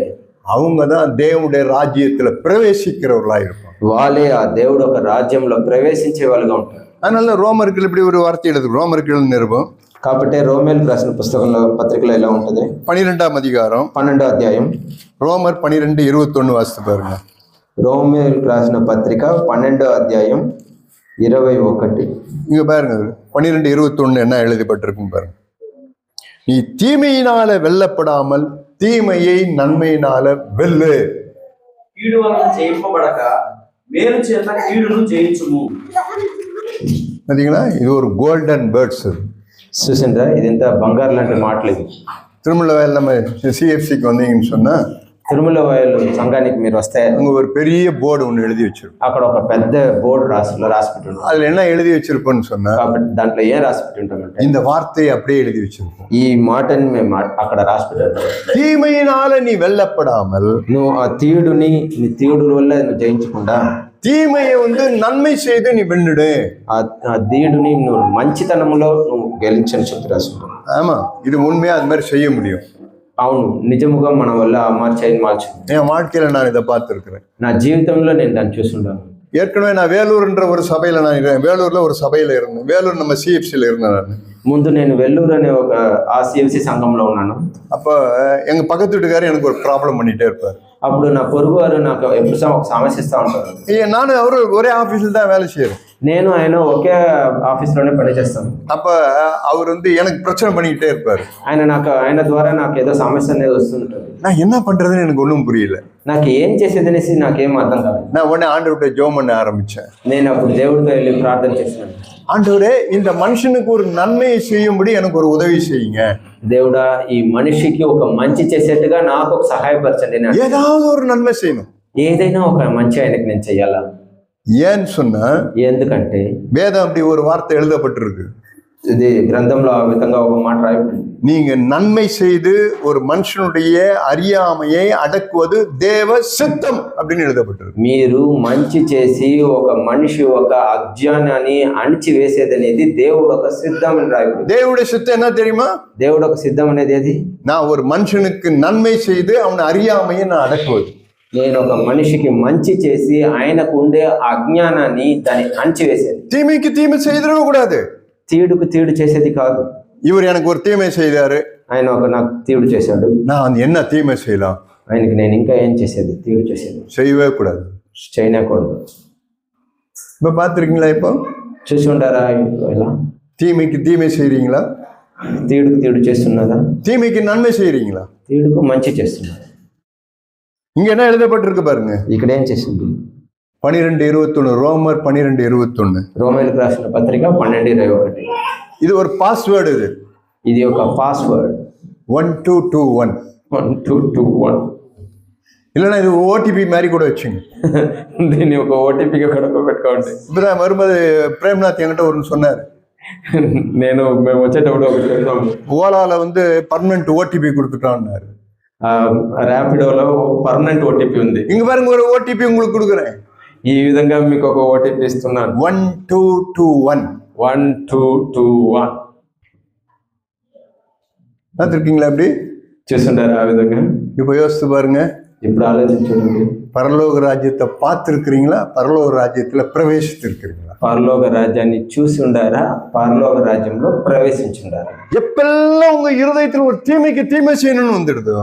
அவங்க தான் தேவனுடைய ராஜ்யத்துல பிரவேசிக்கிறவர்களா இருப்பாங்க. వాళ్ళే ఆ దేవుడు ఒక రాజ్యంలో ప్రవేశించే వాళ్ళుగా ఉంటారు. அதனால ரோமர்கள் இப்படி ஒரு வார்த்தை எழுது, ரோமர்கள் நிருபம் కాబట్టి రోమేలకు రాసిన పుస్తకంలో పత్రికలో ఎలా ఉంటుంది? 12వ அதிகாரம் 12వ అధ్యాయం ரோமர் 12:21 வாசித்து பாருங்க. రోమేలకు రాసిన పత్రిక 12వ అధ్యాయం 21. இங்க பாருங்க 12:21 என்ன எழுதப்பட்டிருக்கும் பாருங்க. நீ தீமையினால வெல்லப்படாமல் தீமையை நன்மையினால வெல்லு. కీడు వలన జయింపబడక మేలు చేత కీడును జయించుము. பார்த்தீங்களா, இது ஒரு கோல்டன் பேர்ட்ஸ். చూసిండ్రా, ఇదంతా బంగారు లాంటి మాటలు. ఇది திருமல வயல் நம்ம சிஎஃப்சிக்கு வந்தீங்கன்னு சொன்னா తిరుమల వాయలు సంఘానికి మీరు వస్తే அங்க ஒரு பெரிய போர்டு ஒன்று எழுதி வச்சிருக்கும். అక్కడ ఒక పెద్ద బోర్డు రాసిపెట్టి ఉంటాం. அதுல என்ன எழுதி వச்சிருப்போம்னு சொன்னா, కాబట్టి దాంట్లో ఏం రాసిపెట్టి ఉంటామంటే இந்த வார்த்தையை அப்படியே எழுதி வச்சிருக்கோம். ఈ మాటని మేము అక్కడ రాసిపెట్టి ఉంటాం. தீமையினால நீ வெல்லப்படாமல், నువ్వు ఆ నీ తీయుడు వల్ల నువ్వు జయించకుండా தீமையை நன்மை செய்து நீ வென்னுடு. ఆ తీయుడిని నువ్వు మంచితనంలో నువ్వు గెలించని చెప్పి రాసుకుంటావు. ஆமா, இது உண்மையா அது மாதிரி செய்ய முடியும். అవును, నిజముగా మన వల్ల మార్చు. என் வாழ்க்கையில நான் இதை பார்த்துருக்கிறேன். నా జీవితంలో నేను దాన్ని చూస్తుంటాను. ஏற்கனவே நான் வேலூர்ன்ற ஒரு சபையில வேலூர்ல ஒரு சபையில இருந்தேன். வேலூர் நம்ம சிஎஃப்சியில் இருந்தேன் நான். ముందు నేను వెల్లూరు అనే ఒక ఆర్సీఎఫ్సి సంఘంలో ఉన్నాను. அப்ப எங்க பக்கத்து வீட்டுக்காரர் எனக்கு ஒரு ப்ராப்ளம் பண்ணிட்டே இருப்பார். అప్పుడు నా పొరుగు వారు నాకు ఎప్పుడు ఒక సమస్య ఇస్తూ ఉంటారు. நானும் அவரு ஒரே ஆபீஸ்ல தான் வேலை செய்யறேன். నేను ఆయన ఒకే ఆఫీస్లోనే పనిచేస్తాను. அப்ப அவர் எனக்கு பிரச்சனை பண்ணிக்கிட்டே இருப்பாரு. ఆయన ద్వారా నాకు ఏదో సమస్య అనేది వస్తుంటుంది. நான் என்ன பண்றதுன்னு எனக்கு ஒன்றும் புரியல. నాకు ఏం చేసేది అనేసి నాకేం అర్థం కాదు. நான் உடனே ஆண்டவர்கிட்ட ஜெபம் பண்ண ஆரம்பிச்சேன். నేను అప్పుడు దేవుడితో వెళ్ళి ప్రార్థన చేశాను. ஆண்டவரே, இந்த மனுஷனுக்கு ஒரு நன்மையை செய்யும்படி எனக்கு ஒரு உதவி செய்யுங்க. దేవుడా, ఈ మనిషికి ఒక మంచి చేసేట్టుగా నాకు ఒక సహాయపరచండి. ஏதாவது ஒரு நன்மை செய்யணும். ఏదైనా ఒక మంచి ఆయనకి నేను చెయ్యాలా? ஏன்னு சொன்னா, ఎందుకంటే வேதம் அப்படி ஒரு வார்த்தை எழுதப்பட்டிருக்கு. ఇది గ్రంథంలో ఆ విధంగా ఒక మాట రాయబడింది. நீங்க நன்மை செய்து ஒரு மனுஷனுடைய அறியாமையை அடக்குவது தேவ சித்தம் அப்படின்னு எழுதப்பட்டிருக்கு. మీరు మంచి చేసి ఒక మనిషి ఒక అజ్ఞానాన్ని అణిచివేసేది అనేది దేవుడు ఒక సిద్ధం అని రాయబడింది. தேவனுடைய சித்தம் என்ன தெரியுமா? దేవుడు ఒక సిద్ధం అనేది ఏది? நான் ஒரு மனுஷனுக்கு நன்மை செய்து அவன் அறியாமையை நான் அடக்குவது. నేను ఒక మనిషికి మంచి చేసి ఆయనకు ఉండే అజ్ఞానాన్ని దాన్ని అణిచివేసేది. தீமைக்கு தீமை செய்திடவே கூடாது. తీడుకు తీడు చేసేది కాదు. இவர் எனக்கு ஒரு தீமை செய்தாரு, ఆయన నాకు తీడు చేశాడు, நான் என்ன தீமை செய்யலாம்? ఆయనకి నేను ఇంకా ఏం చేసేది? తీడు చేసేది செய்யவே கூடாது. చేయకూడదు. இப்ப பார்த்துருக்கீங்களா? இப்போ చూసి ఉంటారా? ఇలా தீமைக்கு தீமை செய்றீங்களா? తీడుకు తీడు చేస్తున్నదా? தீமைக்கு நன்மை செய்றீங்களா? తీడుకు మంచి చేస్తున్నదా? இங்க என்ன எழுதப்பட்டிருக்கு பாருங்க. ఇక్కడ ఏం చేసింది? 12:21 ரோமர் 12:21. రోమేలకు రాసిన పత్రిక 12:21. இது ஒரு பாஸ்வேர்டு. ఇది ఒక పాస్వర్డ్. 1221 1221. இல்லைன்னா இது ஓடிபி மாதிரி கூட வச்சுங்க. దీన్ని ఒక ఓటీపీగా కూడా పెట్టుకోండి. இப்பதான் வரும்போது பிரேம்நாத் என்கிட்ட ஒரு சொன்னார். మేము వచ్చేటప్పుడు ఒకటి ஓலால பர்மனன்ட் ஓடிபி கொடுத்துட்டான்னாரு. ర్యాపిడోలో పర్మనెంట్ ఓటీపీ ఉంది. இங்க பாருங்க, ஒரு ஓடிபி உங்களுக்கு கொடுக்குறேன். ఈ విధంగా మీకు ఒక ఓటీపీ ఇస్తున్నాను. 1221 1221. பார்த்துருக்கீங்களா? அப்படி చూస్తుంటారా? ఆ విధంగా இப்போ யோசித்து பாருங்க. ఇప్పుడు ఆలోచించండి. பரலோக ராஜ்யத்தை பார்த்துருக்கிறீங்களா? பரலோக ராஜ்யத்துல பிரவேசித்திருக்கிறீங்களா? పరలోక రాజ్యాన్ని చూసి ఉండారా? పరలోక రాజ్యంలో ప్రవేశించుండారా? எப்பெல்லாம் உங்க இருதயத்துல ஒரு தீமைக்கு தீமை செய்யணும்னு வந்துடுதோ,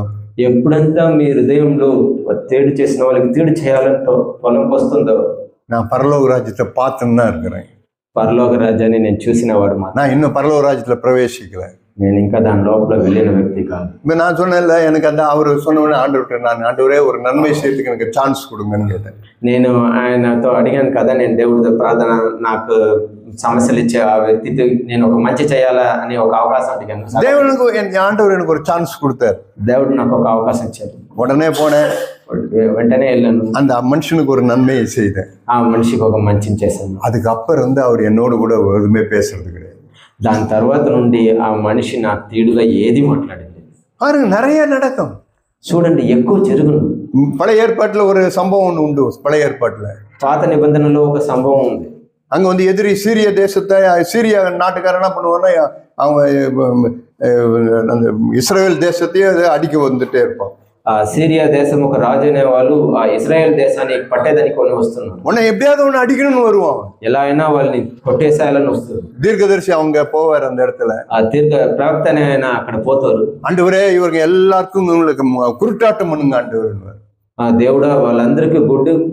ఎప్పుడంతా మీ హృదయంలో తేడు చేసిన వాళ్ళకి తేడు చేయాలని పొలం వస్తుందో, நான் பரலோக ராஜ்யத்தை பார்த்துன்னு தான் இருக்கிறேன். పరలోక రాజ్యాన్ని నేను చూసిన వాడు మాత్రం. நான் இன்னும் பரலோக ராஜ்யத்துல பிரவேசிக்கல. నేను ఇంకా దాని లోపల వెళ్ళిన వ్యక్తి కాదు. இப்போ நான் சொன்னேன்ல, எனக்கு அவர் சொன்ன ஆண்டவர்கிட்ட நான், ஆண்டவரே ஒரு நன்மை செய்யறதுக்கு எனக்கு சான்ஸ் கொடுங்கன்னு கேட்டேன். నేను ఆయనతో అడిగాను కదా, నేను దేవుడితో ప్రార్థన, నాకు సమస్యలు ఇచ్చే ఆ వ్యక్తితో నేను ఒక మంచి చేయాలా అని ఒక అవకాశం అడిగాను. దేవునికి ఆండவர் எனக்கு ஒரு சான்ஸ் கொடுத்தார். దేవుడు నాకు ఒక అవకాశం ఇచ్చారు. உடனே போனேன், వెంటనే వెళ్ళాను. அந்த மனுஷனுக்கு ஒரு நன்மையை செய்தேன். ఆ మనిషికి ఒక మంచిని చేశాను. அதுக்கப்புறம் அவர் என்னோடு கூட எதுவுமே பேசுறது கிடையாது. దాని తర్వాత నుండి ఆ మనిషి నాకు తీడుగా ఏది మాట్లాడింది பாருங்க, நிறைய நடக்கும். చూడండి, ఎక్కువ జరుగును. பழைய ஏற்பாட்டுல ஒரு சம்பவம் ஒன்று உண்டு. பழைய ஏற்பாட்டுல పాత నిబంధనలో ఒక సంభవం ఉంది. அங்க எதிரி சீரிய தேசத்தை, சீரிய நாட்டுக்காரன் என்ன பண்ணுவான்னா, அவங்க அந்த இஸ்ரேல் தேசத்தையே அடிக்க வந்துட்டே இருப்பான். ఆ సిరియా దేశం ఒక రాజు అనే వాళ్ళు ఆ ఇజ్రాయెల్ దేశాన్ని పట్టేదానికి కొని వస్తున్నారు. உன்னை எப்படியாவது ஒன்று அடிக்கணும்னு வருவான். ఎలా అయినా వాళ్ళని కొట్టేసేయాలని వస్తారు. தீர்க்கதரிசி அவங்க போவார் அந்த இடத்துல. ఆ దీర్ఘ ప్రవక్త ఆయన అక్కడ పోతారు. ஆண்டவரே, இவங்க எல்லாருக்கும் உங்களுக்கு குருட்டாட்டம் பண்ணுங்க ஆண்டவர். ఆ దేవుడా, వాళ్ళందరికీ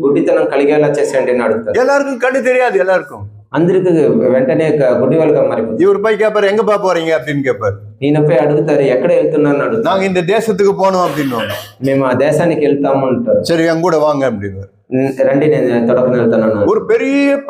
గుడ్డితనం కలిగేలా చేసేయండి అని అడుగుతారు. எல்லாருக்கும் கண்ணு தெரியாது. எல்லாருக்கும் అందరికి వెంటనే గుడ్డి వాళ్ళగా మారిపోతుంది. இவர் போய் கேட்பாரு, எங்கப்பா போறீங்க அப்படின்னு கேட்பாரு. ఈయనపై అడుగుతారు, ఎక్కడ వెళ్తున్నాను అడుగుతారు. நாங்க இந்த தேசத்துக்கு போனோம் அப்படின்னு. మేము ఆ దేశానికి వెళ్తాము అంటారు. சரி, என் கூட வாங்க அப்படின்னு. రండి, నేను తొడకని వెళ్తాను. ஒரு பெரிய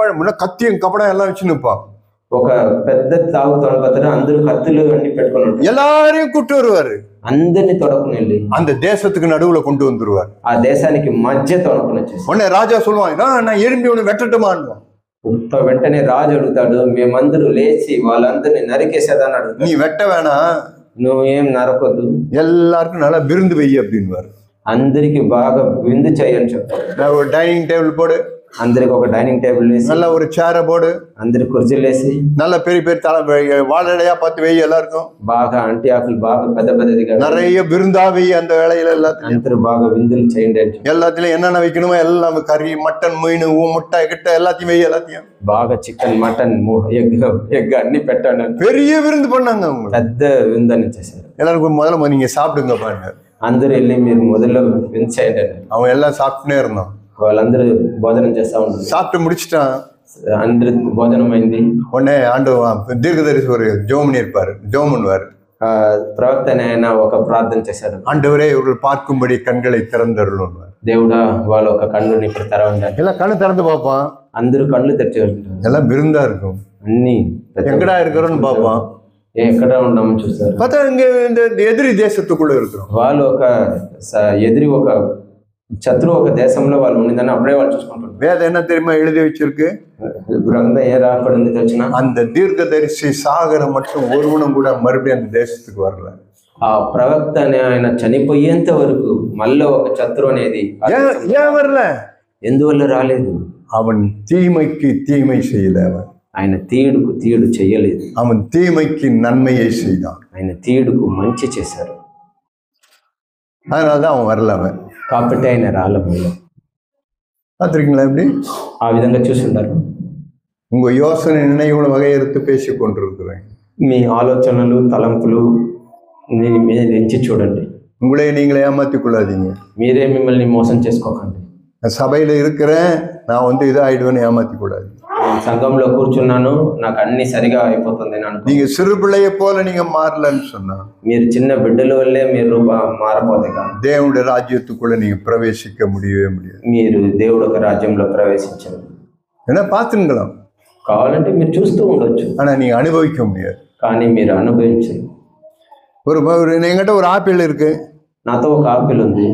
கத்தியும் கப்படம் எல்லாம் வச்சு நிற்பான். ఒక పెద్ద తాగుతాడు, అందరూ కత్తులు అన్ని పెట్టుకుని எல்லாரையும் கூட்டு வருவாரு. అందరినీ తొడకుని వెళ్ళి அந்த தேசத்துக்கு நடுவுல கொண்டு வந்துருவார். ఆ దేశానికి మధ్య తొడకుని వచ్చేసి உடனே ராஜா சொல்லுவான், நான் எழும்பி உன்னை வெட்டட்டுமான்னு. వెంటనే రాజు అడుగుతాడు, మేమందరూ లేచి వాళ్ళందరినీ నరికేసేదాన్ని అడుగుతాడు. நீ வெட்ட வேணாம், నువ్వేం నరకొద్దు, எல்லாருக்கும் நல்லா விருந்து வை அப்படின்னு. అందరికి బాగా విందు చేయని చెప్తాడు. ஒரு டைனிங் டேபிள் போடு, అందరికి ఒక డైనింగ్ టేబుల్ వేసి, நல்ல ஒரு சேரை போடு, అందరికి కుర్చీలు వేసి, நல்ல பெரிய பெரிய வாழடையா பார்த்து வெய், எல்லாருக்கும் బాగా అంటి ఆకులు బాగా పెద్ద పెద్దదిగా நிறைய விருந்தா வெய். அந்த வேலையில எல்லாத்தையும் అందరూ బాగా విందులు చేయండి అని చెప్పి, எல்லாத்திலயும் என்னென்ன வைக்கணுமோ எல்லாம், கறி, மட்டன், மீன், முட்டை கிட்ட எல்லாத்தையும் வெய், எல்லாத்தையும் బాగా చికెన్, మటన్, ఎగ్ అన్ని పెట్టండి. பெரிய விருந்து பண்ணாங்க அவங்க. పెద్ద విందని చేశారు. எல்லாருக்கும் முதல்ல நீங்க சாப்பிடுங்க பாருங்க. అందరూ వెళ్ళి మీరు మొదలు పెంచేయండి అని. அவன் எல்லாம் சாப்பிட்டுனே இருந்தான். వాళ్ళందరూ భోజనం చేస్తా ఉన్నారు. சாப்பிட்டு முடிச்சிட்டான். అందరు భోజనం అయింది. உடனே தீர்க்கதரிசி ஒரு ஜோமனி இருப்பாரு, ஜோம் பண்ணுவாரு. ప్రవక్త ఆయన ఒక ప్రార్థన చేశాడు. ஆண்டவரே இவர்கள் பார்க்கும்படி கண்களை திறந்தருளும். దేవుడా వాళ్ళ ఒక కన్నుని ఇప్పుడు తెరవండి. எல்லாம் கண்ணு திறந்து பார்ப்பான். అందరూ కళ్ళు తెరిచి వెళ్తారు. எல்லாம் விருந்தா இருக்கும். అన్ని எங்கடா இருக்கிறோன்னு பார்ப்பான். ఎక్కడ ఉన్నామని చూస్తారు. பார்த்தா இங்க இந்த எதிரி தேசத்துக்குள்ள இருக்கிறோம். వాళ్ళు ఒక ఎదిరి ఒక శత్రు ఒక దేశంలో వాళ్ళు ఉండిందని అప్పుడే వాళ్ళు చూసుకుంటారు. வேதம் என்ன தெரியுமா எழுதி வச்சிருக்கு? గ్రంథం ఏ రాబడింది తెలిసిన? அந்த தீர்க்கதரிசி சாகர மட்டும் ஒருவனும் கூட மறுபடியும் அந்த தேசத்துக்கு வரல. ఆ ప్రవక్త అనే ఆయన చనిపోయేంత వరకు మళ్ళీ ఒక శత్రు అనేది ஏன் வரல? ఎందువల్ల రాలేదు? அவன் தீமைக்கு தீமை செய்யல. ఆయన తీడుకు తీడు చెయ్యలేదు. அவன் தீமைக்கு நன்மையை செய்தான். ఆయన తీడుకు మంచి చేశారు. அதனாலதான் அவன் வரல. அவன் కాబట్టి ఆయన రాలమయ్య. பார்த்துருக்கீங்களா? எப்படி ఆ విధంగా చూసుంటారు. உங்க யோசனை நினைவுகளை வகையறுத்து பேசிக் கொண்டிருக்கிறேன். మీ ఆలోచనలు తలంపులు మీద ఎంచి చూడండి. உங்களே நீங்களே ஏமாத்திக் கொள்ளாதீங்க. మీరే మిమ్మల్ని మోసం చేసుకోకండి. நான் சபையில இருக்கிறேன், நான் இதாயிடுவேன்னு ஏமாத்திக் கொள்ளாதீங்க. నేను సంఘంలో కూర్చున్నాను, నాకు అన్ని సరిగా అయిపోతుంది అని நீங்க சிறு பிள்ளையை போல நீங்க மாறலன்னு சொன்னா మీరు చిన్న బిడ్డల వల్లే మీరు మారపోతే కాదు தேவனுடைய ராஜ்யத்துக்குள்ள நீங்க பிரவேசிக்க முடியவே முடியாது. మీరు దేవుడు ఒక రాజ్యంలో ప్రవేశించరు. ஏன்னா பார்த்துங்களாம், కావాలంటే మీరు చూస్తూ ఉండొచ్చు, ஆனா நீங்க அனுபவிக்க முடியாது. కానీ మీరు అనుభవించరు. என்கிட்ட ஒரு ஆப்பிள் இருக்கு, నాతో ఒక ఆపిల్ ఉంది,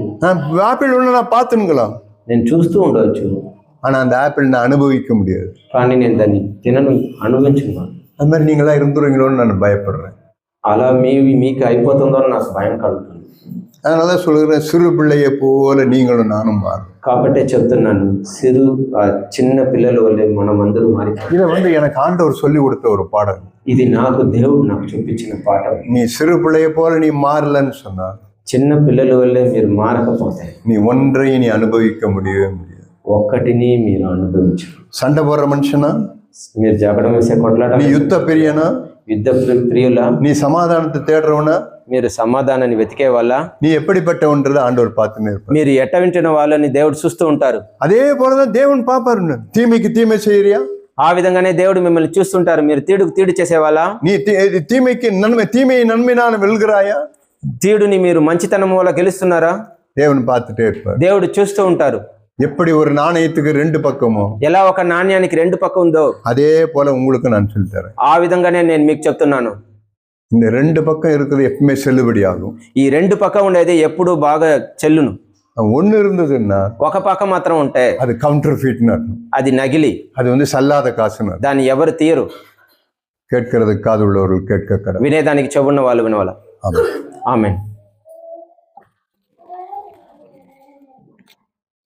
ஆப்பிள் ஒன்று நான் பார்த்துங்களாம், నేను చూస్తూ ఉండవచ్చు, ஆனா அந்த ஆப்பிள் நான் அனுபவிக்க முடியாது. కానీ నేను దాన్ని తినను, అనుభవించున్నాను. அது மாதிரி நீங்களா இருந்துருவீங்களோன்னு நான் பயப்படுறேன். అలా మీకు అయిపోతుందో నాకు భయం కలుగుతుంది. அதனால சொல்கிறேன், சிறு பிள்ளையை போல நீங்களும் நானும் மாறும். కాబట్టే చెప్తున్నాను, చిన్న పిల్లల వల్లే మనం అందరూ మారి. இதை எனக்கு ஆண்டவர் சொல்லி கொடுத்த ஒரு பாடம். ఇది దేవుడు నాకు చూపించిన పాఠం. நீ சிறு பிள்ளையை போல நீ மாறலன்னு சொன்னா, చిన్న పిల్లల వల్లే మీరు మారకపోతే நீ ஒன்றையும் நீ அனுபவிக்க முடியவே முடியாது. ఒక్కటిని మీరు అనుభవించరు. சண்டை போடுற மனுஷனா? మీరు జగడం వేసే కొట్లాట. நீ யுத்த பிரியனா? యుద్ధ ప్రియులా? நீ சமாதானத்தை தேடுறவனா? మీరు సమాధానాన్ని వెతికే వాళ్ళ? நீ எப்படிப்பட்டவன்றது ஆண்டவர் பார்த்துன்னு இருப்பார். మీరు ఎట్ట వింటున్న వాళ్ళని దేవుడు చూస్తూ ఉంటారు. அதே போலதான் தேவன் பாப்பாரு. தீமைக்கு தீமை செய்யறியா? ఆ విధంగానే దేవుడు మిమ్మల్ని చూస్తుంటారు. మీరు తీడుకు తీడు చేసేవాళ్ళ? நீ தீமைக்கு நன்மை, தீமையை நன்மைனால வெல்கிறாயா? తీడుని మీరు మంచితనం వల్ల గెలుస్తున్నారా? தேவன் பார்த்துட்டே இருப்பார். దేవుడు చూస్తూ ఉంటారు. எப்படி ஒரு நாணயத்துக்கு ரெண்டு பக்கமோ, ఎలా ఒక నాణ్యానికి రెండు పక్క ఉందో அதே போல உங்களுக்கு நான் சொல்லி தரேன். ఆ విధంగానే నేను మీకు చెప్తున్నాను. இந்த ரெண்டு பக்கம் இருக்கிறது எப்பவுமே செல்லுபடி ஆகும். ఈ రెండు పక్క ఉండేది ఎప్పుడు బాగా చెల్లును. ஒண்ணு இருந்ததுன்னா ఒక పక్క మాత్రం ఉంటే அது கவுண்டர் ஃபீட்னு அர்த்தம். అది నగిలి, அது சல்லாத காசுன்னு. దాన్ని ఎవరు తీయరు. கேட்கறதுக்கு காது உள்ளவர்கள் கேட்க கடவுள். వినేదానికి చెవున్న వాళ్ళు వినవాల. ஆமென். ఆమేన్.